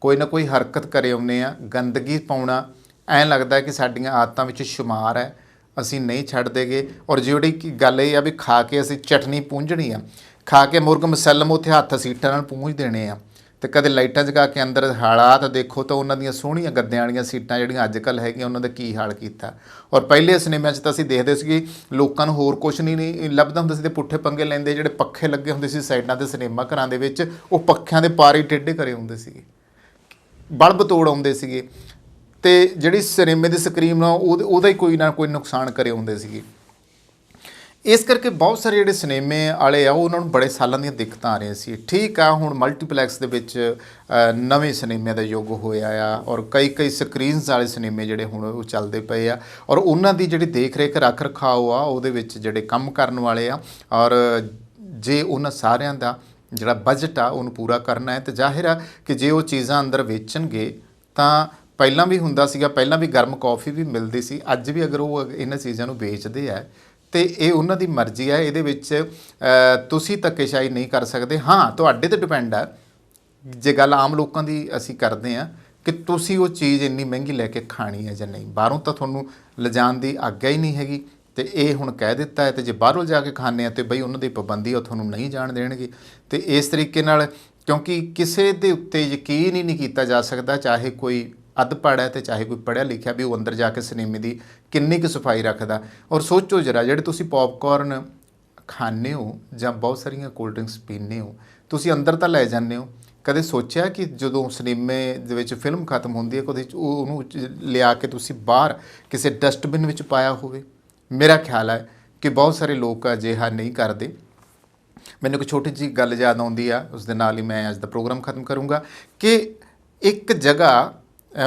ਕੋਈ ਨਾ ਕੋਈ ਹਰਕਤ ਕਰੇ ਆਉਂਦੇ ਹਾਂ, ਗੰਦਗੀ ਪਾਉਣਾ ਐਂ ਲੱਗਦਾ ਕਿ ਸਾਡੀਆਂ ਆਦਤਾਂ ਵਿੱਚ ਸ਼ੁਮਾਰ ਹੈ, ਅਸੀਂ ਨਹੀਂ ਛੱਡਦੇਗੇ। ਔਰ ਜਿਹੜੀ ਕਿ ਗੱਲ ਇਹ ਆ ਵੀ ਖਾ ਕੇ ਅਸੀਂ ਚਟਨੀ ਪੂੰਝਣੀ ਆ, ਖਾ ਕੇ ਮੁਰਗ ਮੁਸੱਲਮ ਉੱਥੇ ਹੱਥ ਸੀਟਾਂ ਨਾਲ ਪੂੰਝ ਦੇਣੇ ਆ। ਅਤੇ ਕਦੇ ਲਾਈਟਾਂ ਜਗਾ ਕੇ ਅੰਦਰ ਹਾਲਾਤ ਦੇਖੋ ਤਾਂ ਉਹਨਾਂ ਦੀਆਂ ਸੋਹਣੀਆਂ ਗੱਦਿਆਂ ਵਾਲੀਆਂ ਸੀਟਾਂ ਜਿਹੜੀਆਂ ਅੱਜ ਕੱਲ੍ਹ ਹੈਗੀਆਂ ਉਹਨਾਂ ਦਾ ਕੀ ਹਾਲ ਕੀਤਾ। ਔਰ ਪਹਿਲੇ ਸਿਨੇਮਿਆਂ 'ਚ ਤਾਂ ਅਸੀਂ ਦੇਖਦੇ ਸੀ ਕਿ ਲੋਕਾਂ ਨੂੰ ਹੋਰ ਕੁਛ ਨਹੀਂ ਲੱਭਦਾ ਹੁੰਦਾ ਸੀ ਅਤੇ ਪੁੱਠੇ ਪੰਗੇ ਲੈਂਦੇ। ਜਿਹੜੇ ਪੱਖੇ ਲੱਗੇ ਹੁੰਦੇ ਸੀ ਸਾਈਡਾਂ 'ਤੇ ਸਿਨੇਮਾ ਘਰਾਂ ਦੇ ਵਿੱਚ, ਉਹ ਪੱਖਿਆਂ ਦੇ ਪਾਰ ਹੀ ਟੇਢੇ ਕਰੇ ਹੁੰਦੇ ਸੀਗੇ, ਬਲਬ ਤੋੜ ਆਉਂਦੇ ਸੀਗੇ, ਅਤੇ ਜਿਹੜੀ ਸਿਨੇਮੇ ਦੀ ਸਕਰੀਨ ਆ ਉਹਦਾ ਹੀ ਕੋਈ ਨਾ ਕੋਈ ਨੁਕਸਾਨ ਕਰੇ ਹੁੰਦੇ ਸੀਗੇ। ਇਸ ਕਰਕੇ ਬਹੁਤ ਸਾਰੇ ਜਿਹੜੇ ਸਿਨੇਮੇ ਵਾਲੇ ਆ ਉਹਨਾਂ ਨੂੰ ਬੜੇ ਸਾਲਾਂ ਦੀਆਂ ਦਿੱਕਤਾਂ ਆ ਰਹੀਆਂ ਸੀ। ਠੀਕ ਆ, ਹੁਣ ਮਲਟੀਪਲੈਕਸ ਦੇ ਵਿੱਚ ਨਵੇਂ ਸਿਨੇਮਿਆਂ ਦਾ ਯੁੱਗ ਹੋਇਆ ਆ, ਔਰ ਕਈ ਸਕਰੀਨਸ ਵਾਲੇ ਸਿਨੇਮੇ ਜਿਹੜੇ ਹੁਣ ਉਹ ਚੱਲਦੇ ਪਏ ਆ, ਔਰ ਉਹਨਾਂ ਦੀ ਜਿਹੜੀ ਦੇਖ ਰੇਖ ਰੱਖ ਰਖਾਓ ਆ ਉਹਦੇ ਵਿੱਚ ਜਿਹੜੇ ਕੰਮ ਕਰਨ ਵਾਲੇ ਆ, ਔਰ ਜੇ ਉਹਨਾਂ ਸਾਰਿਆਂ ਦਾ ਜਿਹੜਾ ਬਜਟ ਆ ਉਹਨੂੰ ਪੂਰਾ ਕਰਨਾ ਹੈ, ਤਾਂ ਜ਼ਾਹਿਰ ਆ ਕਿ ਜੇ ਉਹ ਚੀਜ਼ਾਂ ਅੰਦਰ ਵੇਚਣਗੇ ਤਾਂ ਪਹਿਲਾਂ ਵੀ ਹੁੰਦਾ ਸੀਗਾ, ਪਹਿਲਾਂ ਵੀ ਗਰਮ ਕੌਫੀ ਵੀ ਮਿਲਦੀ ਸੀ, ਅੱਜ ਵੀ ਅਗਰ ਉਹ ਇਹਨਾਂ ਚੀਜ਼ਾਂ ਨੂੰ ਵੇਚਦੇ ਆ ਅਤੇ ਇਹ ਉਹਨਾਂ ਦੀ ਮਰਜ਼ੀ ਹੈ। ਇਹਦੇ ਵਿੱਚ ਤੁਸੀਂ ਧੱਕੇਸ਼ਾਹੀ ਨਹੀਂ ਕਰ ਸਕਦੇ। ਹਾਂ, ਤੁਹਾਡੇ 'ਤੇ ਡਿਪੈਂਡ ਆ, ਜੇ ਗੱਲ ਆਮ ਲੋਕਾਂ ਦੀ ਅਸੀਂ ਕਰਦੇ ਹਾਂ ਕਿ ਤੁਸੀਂ ਉਹ ਚੀਜ਼ ਇੰਨੀ ਮਹਿੰਗੀ ਲੈ ਕੇ ਖਾਣੀ ਹੈ ਜਾਂ ਨਹੀਂ। ਬਾਹਰੋਂ ਤਾਂ ਤੁਹਾਨੂੰ ਲਿਜਾਣ ਦੀ ਆਗਿਆ ਹੀ ਨਹੀਂ ਹੈਗੀ, ਅਤੇ ਇਹ ਹੁਣ ਕਹਿ ਦਿੱਤਾ ਹੈ, ਅਤੇ ਜੇ ਬਾਹਰੋਂ ਜਾ ਕੇ ਖਾਂਦੇ ਆ ਤਾਂ ਬਈ ਉਹਨਾਂ ਦੀ ਪਾਬੰਦੀ ਉਹ ਤੁਹਾਨੂੰ ਨਹੀਂ ਜਾਣ ਦੇਣਗੇ। ਅਤੇ ਇਸ ਤਰੀਕੇ ਨਾਲ, ਕਿਉਂਕਿ ਕਿਸੇ ਦੇ ਉੱਤੇ ਯਕੀਨ ਹੀ ਨਹੀਂ ਕੀਤਾ ਜਾ ਸਕਦਾ, ਚਾਹੇ ਕੋਈ ਅਧਪੜ੍ਹ ਹੈ ਅਤੇ ਚਾਹੇ ਕੋਈ ਪੜ੍ਹਿਆ ਲਿਖਿਆ, ਵੀ ਉਹ ਅੰਦਰ ਜਾ ਕੇ ਸਿਨੇਮੇ ਦੀ ਕਿੰਨੀ ਕੁ ਸਫਾਈ ਰੱਖਦਾ। ਔਰ ਸੋਚੋ ਜਰਾ, ਜਿਹੜੇ ਤੁਸੀਂ ਪੌਪਕੌਰਨ ਖਾਂਦੇ ਹੋ ਜਾਂ ਬਹੁਤ ਸਾਰੀਆਂ ਕੋਲਡ ਡਰਿੰਕਸ ਪੀਂਦੇ ਹੋ, ਤੁਸੀਂ ਅੰਦਰ ਤਾਂ ਲੈ ਜਾਂਦੇ ਹੋ, ਕਦੇ ਸੋਚਿਆ ਕਿ ਜਦੋਂ ਸਿਨੇਮੇ ਦੇ ਵਿੱਚ ਫਿਲਮ ਖਤਮ ਹੁੰਦੀ ਹੈ ਕਦੇ ਉਹਨੂੰ ਲਿਆ ਕੇ ਤੁਸੀਂ ਬਾਹਰ ਕਿਸੇ ਡਸਟਬਿਨ ਵਿੱਚ ਪਾਇਆ ਹੋਵੇ? ਮੇਰਾ ਖਿਆਲ ਹੈ ਕਿ ਬਹੁਤ ਸਾਰੇ ਲੋਕ ਅਜਿਹਾ ਨਹੀਂ ਕਰਦੇ। ਮੈਨੂੰ ਇੱਕ ਛੋਟੀ ਜਿਹੀ ਗੱਲ ਯਾਦ ਆਉਂਦੀ ਆ, ਉਸ ਦੇ ਨਾਲ ਹੀ ਮੈਂ ਅੱਜ ਦਾ ਪ੍ਰੋਗਰਾਮ ਖਤਮ ਕਰੂੰਗਾ ਕਿ ਇੱਕ ਜਗ੍ਹਾ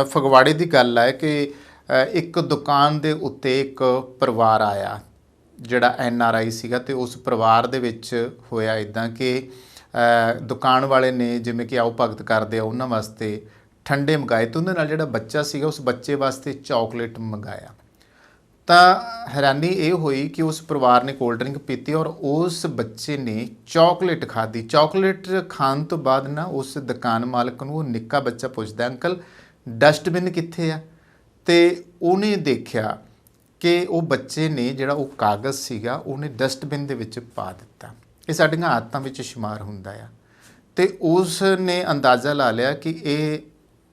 ਫਗਵਾੜੇ ਦੀ ਗੱਲ ਹੈ ਕਿ ਇੱਕ ਦੁਕਾਨ ਦੇ ਉੱਤੇ ਇੱਕ ਪਰਿਵਾਰ ਆਇਆ ਜਿਹੜਾ NRI ਸੀਗਾ, ਅਤੇ ਉਸ ਪਰਿਵਾਰ ਦੇ ਵਿੱਚ ਹੋਇਆ ਇੱਦਾਂ ਕਿ ਦੁਕਾਨ ਵਾਲੇ ਨੇ ਜਿਵੇਂ ਕਿ ਆਓ ਭਗਤ ਕਰਦੇ ਆ ਉਹਨਾਂ ਵਾਸਤੇ ਠੰਡੇ ਮੰਗਾਏ, ਅਤੇ ਉਹਦੇ ਨਾਲ ਜਿਹੜਾ ਬੱਚਾ ਸੀਗਾ ਉਸ ਬੱਚੇ ਵਾਸਤੇ ਚਾਕਲੇਟ ਮੰਗਾਇਆ। ਤਾਂ ਹੈਰਾਨੀ ਇਹ ਹੋਈ ਕਿ ਉਸ ਪਰਿਵਾਰ ਨੇ ਕੋਲਡ ਡਰਿੰਕ ਪੀਤੀ ਔਰ ਉਸ ਬੱਚੇ ਨੇ ਚਾਕਲੇਟ ਖਾਧੀ। ਚਾਕਲੇਟ ਖਾਣ ਤੋਂ ਬਾਅਦ ਨਾ ਉਸ ਦੁਕਾਨ ਮਾਲਕ ਨੂੰ ਉਹ ਨਿੱਕਾ ਬੱਚਾ ਪੁੱਛਦਾ, ਅੰਕਲ ਡਸਟਬਿਨ ਕਿੱਥੇ ਆ? ਅਤੇ ਉਹਨੇ ਦੇਖਿਆ ਕਿ ਉਹ ਬੱਚੇ ਨੇ ਜਿਹੜਾ ਉਹ ਕਾਗਜ਼ ਸੀਗਾ ਉਹਨੇ ਡਸਟਬਿਨ ਦੇ ਵਿੱਚ ਪਾ ਦਿੱਤਾ। ਇਹ ਸਾਡੀਆਂ ਆਦਤਾਂ ਵਿੱਚ ਸ਼ੁਮਾਰ ਹੁੰਦਾ ਆ, ਅਤੇ ਉਸ ਨੇ ਅੰਦਾਜ਼ਾ ਲਾ ਲਿਆ ਕਿ ਇਹ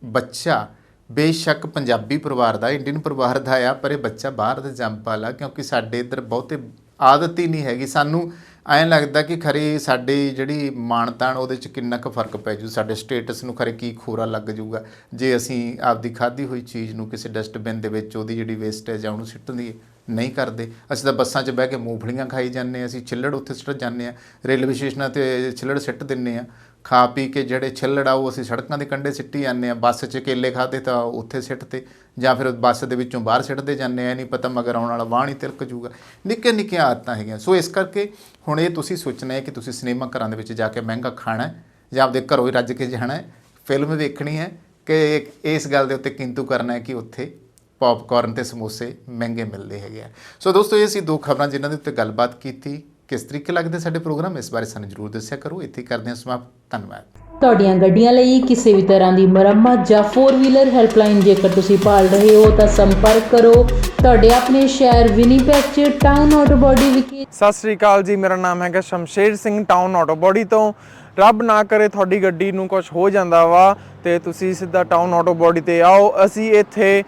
ਬੱਚਾ ਬੇਸ਼ੱਕ ਪੰਜਾਬੀ ਪਰਿਵਾਰ ਦਾ, ਇੰਡੀਅਨ ਪਰਿਵਾਰ ਦਾ ਆ, ਪਰ ਇਹ ਬੱਚਾ ਬਾਹਰ ਦਾ ਜੰਮਪਲ ਆ, ਕਿਉਂਕਿ ਸਾਡੇ ਇੱਧਰ ਬਹੁਤੇ ਆਦਤ ਹੀ ਨਹੀਂ ਹੈਗੀ। ਸਾਨੂੰ ਐਂ ਲੱਗਦਾ ਕਿ ਖਰੇ ਸਾਡੀ ਜਿਹੜੀ ਮਾਣ-ਤਾਣ ਉਹਦੇ 'ਚ ਕਿੰਨਾ ਕੁ ਫਰਕ ਪੈ ਜੂ, ਸਾਡੇ ਸਟੇਟਸ ਨੂੰ ਖਰੇ ਕੀ ਖੋਰਾ ਲੱਗ ਜੂਗਾ ਜੇ ਅਸੀਂ ਆਪਦੀ ਖਾਧੀ ਹੋਈ ਚੀਜ਼ ਨੂੰ ਕਿਸੇ ਡਸਟਬਿਨ ਦੇ ਵਿੱਚ ਉਹਦੀ ਜਿਹੜੀ ਵੇਸਟੇਜ ਆ ਉਹਨੂੰ ਸਿੱਟ ਦਈਏ। नहीं करते। ਅਸੀਂ ਤਾਂ ਬੱਸਾਂ 'ਚ ਬਹਿ ਕੇ ਮੂੰਗਫਲੀਆਂ ਖਾਈ ਜਾਂਦੇ ਹਾਂ, ਅਸੀਂ ਛਿੱਲੜ ਉੱਥੇ ਸੁੱਟ ਜਾਂਦੇ ਹਾਂ, ਰੇਲਵੇ ਸਟੇਸ਼ਨਾਂ 'ਤੇ ਛਿੱਲੜ ਸਿੱਟ ਦਿੰਦੇ ਹਾਂ, ਖਾ ਪੀ ਕੇ ਜਿਹੜੇ ਛਿੱਲੜ ਆ ਉਹ ਅਸੀਂ ਸੜਕਾਂ ਦੇ ਕੰਢੇ ਸਿੱਟੀ ਜਾਂਦੇ ਹਾਂ। ਬੱਸ 'ਚ ਕੇਲੇ ਖਾਧੇ ਤਾਂ ਉੱਥੇ ਸਿੱਟਤੇ, ਜਾਂ ਫਿਰ ਬੱਸ ਦੇ ਵਿੱਚੋਂ ਬਾਹਰ ਸਿੱਟਦੇ ਜਾਂਦੇ ਆ, ਨਹੀਂ ਪਤਾ ਮਗਰ ਆਉਣ ਵਾਲਾ ਵਾਹ ਨਹੀਂ ਤਿਲਕ ਜੂਗਾ। ਨਿੱਕੀਆਂ ਨਿੱਕੀਆਂ ਆਦਤਾਂ ਹੈਗੀਆਂ। ਸੋ ਇਸ ਕਰਕੇ ਹੁਣ ਇਹ ਤੁਸੀਂ ਸੋਚਣਾ ਹੈ ਕਿ ਤੁਸੀਂ ਸਿਨੇਮਾ ਘਰਾਂ ਦੇ ਵਿੱਚ ਜਾ ਕੇ ਮਹਿੰਗਾ ਖਾਣਾ ਹੈ ਜਾਂ ਆਪਦੇ ਘਰੋਂ ਹੀ ਰੱਜ ਕੇ ਜਾਣਾ ਹੈ, ਫਿਲਮ ਵੇਖਣੀ ਹੈ, ਕਿ ਇਸ ਗੱਲ ਦੇ ਉੱਤੇ ਕਿੰਤੂ ਕਰਨਾ ਹੈ ਕਿ ਉੱਥੇ ਪੌਪਕਾਰਨ ਅਤੇ ਸਮੋਸੇ ਮਹਿੰਗੇ ਮਿਲਦੇ ਹੈਗੇ ਆ। ਸੋ ਦੋਸਤੋ ਇਹ ਸੀ 2 ਖਬਰਾਂ ਜਿਨ੍ਹਾਂ ਦੇ ਉੱਤੇ ਗੱਲਬਾਤ ਕੀਤੀ। ਕਿਸ ਤਰੀਕੇ ਲੱਗਦੇ ਸਾਡੇ ਪ੍ਰੋਗਰਾਮ, ਇਸ ਬਾਰੇ ਸਾਨੂੰ ਜ਼ਰੂਰ ਦੱਸਿਆ ਕਰੋ। ਇੱਥੇ ਕਰਦੇ ਹਾਂ ਸਮਾਪਤ। ਧੰਨਵਾਦ। ਤੁਹਾਡੀਆਂ ਗੱਡੀਆਂ ਲਈ ਕਿਸੇ ਵੀ ਤਰ੍ਹਾਂ ਦੀ ਮੁਰੰਮਤ ਜਾਂ 4 ਵੀਲਰ ਹੈਲਪਲਾਈਨ ਜੇਕਰ ਤੁਸੀਂ ਭਾਲ ਰਹੇ ਹੋ ਤਾਂ ਸੰਪਰਕ ਕਰੋ ਤੁਹਾਡੇ ਆਪਣੇ ਸ਼ਹਿਰ ਵਿਨੀਪੈਗ 'ਚ ਟਾਊਨ ਆਟੋ ਬੋਡੀ ਵਿਖੇ। ਸਤਿ ਸ੍ਰੀ ਅਕਾਲ ਜੀ, ਮੇਰਾ ਨਾਮ ਹੈਗਾ Shamsher Singh, town auto body ਤੋਂ। ਰੱਬ ਨਾ ਕਰੇ ਤੁਹਾਡੀ ਗੱਡੀ ਨੂੰ ਕੁਝ ਹੋ ਜਾਂਦਾ ਵਾ ਤੇ ਤੁਸੀਂ ਸਿੱਧਾ ਟਾਊਨ ਆਟੋ ਬੋਡੀ ਤੇ ਆਓ। ਅਸੀਂ ਇੱਥੇ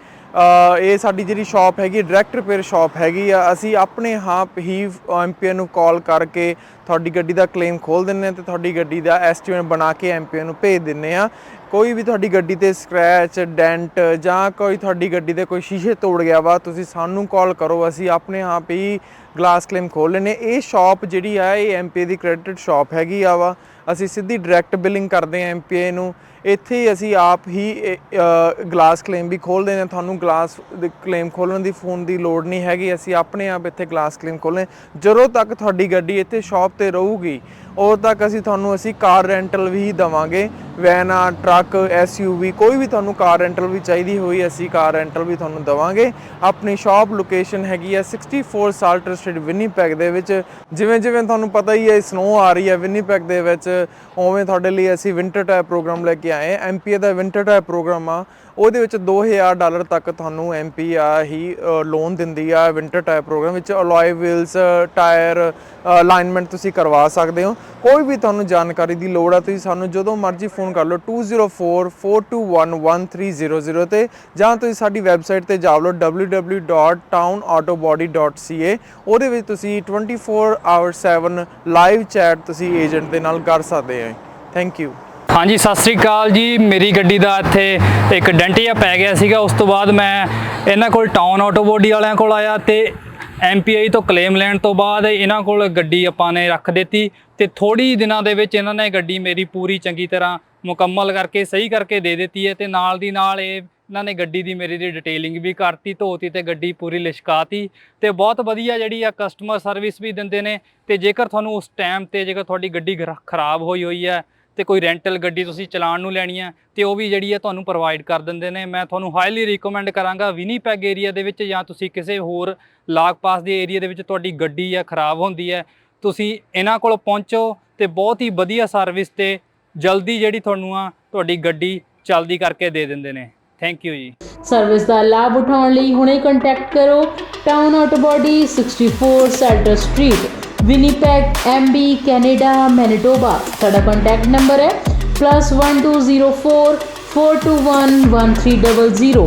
ਇਹ ਸਾਡੀ ਜਿਹੜੀ ਸ਼ਾਪ ਹੈਗੀ ਡਾਇਰੈਕਟ ਰਿਪੇਅਰ ਸ਼ਾਪ ਹੈਗੀ ਆ। ਅਸੀਂ ਆਪਣੇ ਆਪ ਹੀ ਐਮਪੀਏ ਨੂੰ ਕਾਲ ਕਰਕੇ ਤੁਹਾਡੀ ਗੱਡੀ ਦਾ ਕਲੇਮ ਖੋਲ੍ਹ ਦਿੰਦੇ ਹਾਂ ਤੇ ਤੁਹਾਡੀ ਗੱਡੀ ਦਾ ਐਸਟੀਮੇਟ ਬਣਾ ਕੇ ਐਮਪੀਏ ਨੂੰ ਭੇਜ ਦਿੰਦੇ ਹਾਂ। ਕੋਈ ਵੀ ਤੁਹਾਡੀ ਗੱਡੀ ਤੇ ਸਕ੍ਰੈਚ, ਡੈਂਟ ਜਾਂ ਕੋਈ ਤੁਹਾਡੀ ਗੱਡੀ ਦੇ ਕੋਈ ਸ਼ੀਸ਼ੇ ਤੋੜ ਗਿਆ ਵਾ, ਤੁਸੀਂ ਸਾਨੂੰ ਕਾਲ ਕਰੋ, ਅਸੀਂ ਆਪਣੇ ਆਪ ਹੀ ਗਲਾਸ ਕਲੇਮ ਖੋਲ੍ਹ ਲੈਂਦੇ। ਇਹ ਸ਼ਾਪ ਜਿਹੜੀ ਆ ਇਹ ਐਮਪੀਏ ਦੀ ਕ੍ਰੈਡਿਟ ਸ਼ਾਪ ਹੈਗੀ ਆ ਵਾ। ਅਸੀਂ ਸਿੱਧੀ ਡਾਇਰੈਕਟ ਬਿਲਿੰਗ ਕਰਦੇ ਹਾਂ ਐਮਪੀਏ ਨੂੰ। ਇੱਥੇ ਅਸੀਂ ਆਪ ਹੀ ਗਲਾਸ ਕਲੇਮ ਵੀ ਖੋਲ੍ਹਦੇ ਨੇ। ਤੁਹਾਨੂੰ ਗਲਾਸ ਕਲੇਮ ਖੋਲ੍ਹਣ ਦੀ ਫੋਨ ਦੀ ਲੋੜ ਨਹੀਂ ਹੈਗੀ, ਅਸੀਂ ਆਪਣੇ ਆਪ ਇੱਥੇ ਗਲਾਸ ਕਲੇਮ ਖੋਲ੍ਹਦੇ। ਜਦੋਂ ਤੱਕ ਤੁਹਾਡੀ ਗੱਡੀ ਇੱਥੇ ਸ਼ਾਪ 'ਤੇ ਰਹੂਗੀ ਉਦੋਂ ਤੱਕ ਅਸੀਂ ਕਾਰ ਰੈਂਟਲ ਵੀ ਦੇਵਾਂਗੇ। ਵੈਨਾਂ, ਟਰੱਕ, SUV ਕੋਈ ਵੀ ਤੁਹਾਨੂੰ ਕਾਰ ਰੈਂਟਲ ਵੀ ਚਾਹੀਦੀ ਹੋਈ ਅਸੀਂ ਕਾਰ ਰੈਂਟਲ ਵੀ ਤੁਹਾਨੂੰ ਦੇਵਾਂਗੇ। ਆਪਣੀ ਸ਼ਾਪ ਲੋਕੇਸ਼ਨ ਹੈਗੀ ਆ 64 ਸਾਲਟਰ ਸਟਰੀਟ ਵਿਨੀਪੈਗ ਦੇ ਵਿੱਚ। ਜਿਵੇਂ ਤੁਹਾਨੂੰ ਪਤਾ ਹੀ ਹੈ ਸਨੋ ਆ ਰਹੀ ਹੈ ਵਿਨੀਪੈਗ ਦੇ ਵਿੱਚ, ਉਵੇਂ ਤੁਹਾਡੇ ਲਈ ਅਸੀਂ ਵਿੰਟਰ ਟਾਇਰ ਪ੍ਰੋਗਰਾਮ ਲੈ ਕੇ ਆਏ। ਐਮਪੀਏ ਦਾ ਵਿੰਟਰ ਟਾਇਰ ਪ੍ਰੋਗਰਾਮ ਆ, ਉਹਦੇ ਵਿੱਚ $2000 ਤੱਕ ਤੁਹਾਨੂੰ ਐਮਪੀ ਹੀ ਲੋਨ ਦਿੰਦੀ ਆ। ਵਿੰਟਰ ਟਾਇਰ ਪ੍ਰੋਗਰਾਮ ਵਿੱਚ ਅਲੋਏ ਵੀਲਸ, ਟਾਇਰ ਅਲਾਈਨਮੈਂਟ ਤੁਸੀਂ ਕਰਵਾ ਸਕਦੇ ਹੋ। ਕੋਈ ਵੀ ਤੁਹਾਨੂੰ ਜਾਣਕਾਰੀ ਦੀ ਲੋੜ ਆ ਤੁਸੀਂ ਸਾਨੂੰ ਜਦੋਂ ਮਰਜ਼ੀ ਫੋਨ ਕਰ ਲਓ 2044211300 ਤੇ, ਜਾਂ ਤੁਸੀਂ ਸਾਡੀ ਵੈਬਸਾਈਟ ਤੇ ਜਾ ਲਓ www.townautobody.ca। ਉਹਦੇ ਵਿੱਚ ਤੁਸੀਂ 24/7 ਲਾਈਵ ਚੈਟ ਤੁਸੀਂ ਏਜੰਟ ਦੇ ਨਾਲ ਕਰ ਸਕਦੇ ਹੋ। Thank you. ਹਾਂਜੀ, ਸਤਿ ਸ੍ਰੀ ਅਕਾਲ ਜੀ। ਮੇਰੀ ਗੱਡੀ ਦਾ ਇੱਥੇ ਇੱਕ ਡੈਂਟ ਜਿਹਾ ਪੈ ਗਿਆ ਸੀਗਾ। ਉਸ ਤੋਂ ਬਾਅਦ ਮੈਂ ਇਹਨਾਂ ਕੋਲ ਟਾਊਨ ਆਟੋ ਬੋਡੀ ਵਾਲਿਆਂ ਕੋਲ ਆਇਆ ਤੇ MPI ਤੋਂ ਕਲੇਮ ਲੈਣ ਤੋਂ ਬਾਅਦ ਇਹਨਾਂ ਕੋਲ ਗੱਡੀ ਆਪਾਂ ਨੇ ਰੱਖ ਦਿੱਤੀ ਤੇ ਥੋੜ੍ਹੀ ਦਿਨਾਂ ਦੇ ਵਿੱਚ ਇਹਨਾਂ ਨੇ ਗੱਡੀ ਮੇਰੀ ਪੂਰੀ ਚੰਗੀ ਤਰ੍ਹਾਂ ਮੁਕੰਮਲ ਕਰਕੇ ਸਹੀ ਕਰਕੇ ਦੇ ਦਿੱਤੀ ਹੈ। ਤੇ ਨਾਲ ਦੀ ਨਾਲ ਇਹਨਾਂ ਨੇ ਗੱਡੀ ਦੀ ਮੇਰੀ ਦੀ ਡਿਟੇਲਿੰਗ ਵੀ ਕਰਤੀ, ਧੋਤੀ ਤੇ ਗੱਡੀ ਪੂਰੀ ਲਿਸ਼ਕਾਤੀ ਤੇ ਬਹੁਤ ਵਧੀਆ ਜਿਹੜੀ ਆ ਕਸਟਮਰ ਸਰਵਿਸ ਵੀ ਦਿੰਦੇ ਨੇ। ਤੇ ਜੇਕਰ ਤੁਹਾਨੂੰ ਉਸ ਟਾਈਮ ਤੇ ਜੇਕਰ ਤੁਹਾਡੀ ਗੱਡੀ ਖਰਾਬ ਹੋਈ ਹੈ ਤੇ ਕੋਈ ਰੈਂਟਲ ਗੱਡੀ ਤੁਸੀਂ ਚਲਾਉਣ ਨੂੰ ਲੈਣੀ ਹੈ ਤੇ ਉਹ ਵੀ ਜਿਹੜੀ ਹੈ ਤੁਹਾਨੂੰ ਪ੍ਰੋਵਾਈਡ ਕਰ ਦਿੰਦੇ ਨੇ। ਮੈਂ ਤੁਹਾਨੂੰ ਹਾਈਲੀ ਰਿਕਮੈਂਡ ਕਰਾਂਗਾ ਵਿਨੀਪੈਗ ਏਰੀਆ ਦੇ ਵਿੱਚ ਜਾਂ ਤੁਸੀਂ ਕਿਸੇ ਹੋਰ ਲਾਗ ਪਾਸ ਦੇ ਏਰੀਆ ਦੇ ਵਿੱਚ ਤੁਹਾਡੀ ਗੱਡੀ ਆ ਖਰਾਬ ਹੁੰਦੀ ਹੈ, ਤੁਸੀਂ ਇਹਨਾਂ ਕੋਲ ਪਹੁੰਚੋ ਤੇ ਬਹੁਤ ਹੀ ਵਧੀਆ ਸਰਵਿਸ ਤੇ ਜਲਦੀ ਜਿਹੜੀ ਤੁਹਾਨੂੰ ਆ ਤੁਹਾਡੀ ਗੱਡੀ ਚਲਦੀ ਕਰਕੇ ਦੇ ਦਿੰਦੇ ਨੇ। ਥੈਂਕ ਯੂ ਜੀ। ਸਰਵਿਸ ਦਾ ਲਾਭ ਉਠਾਉਣ ਲਈ ਹੁਣੇ ਕੰਟੈਕਟ ਕਰੋ town auto body 64 Salter street Winnipeg MB Canada Manitoba. ਸਾਡਾ ਕੰਟੈਕਟ ਨੰਬਰ ਹੈ +1204 421 1300।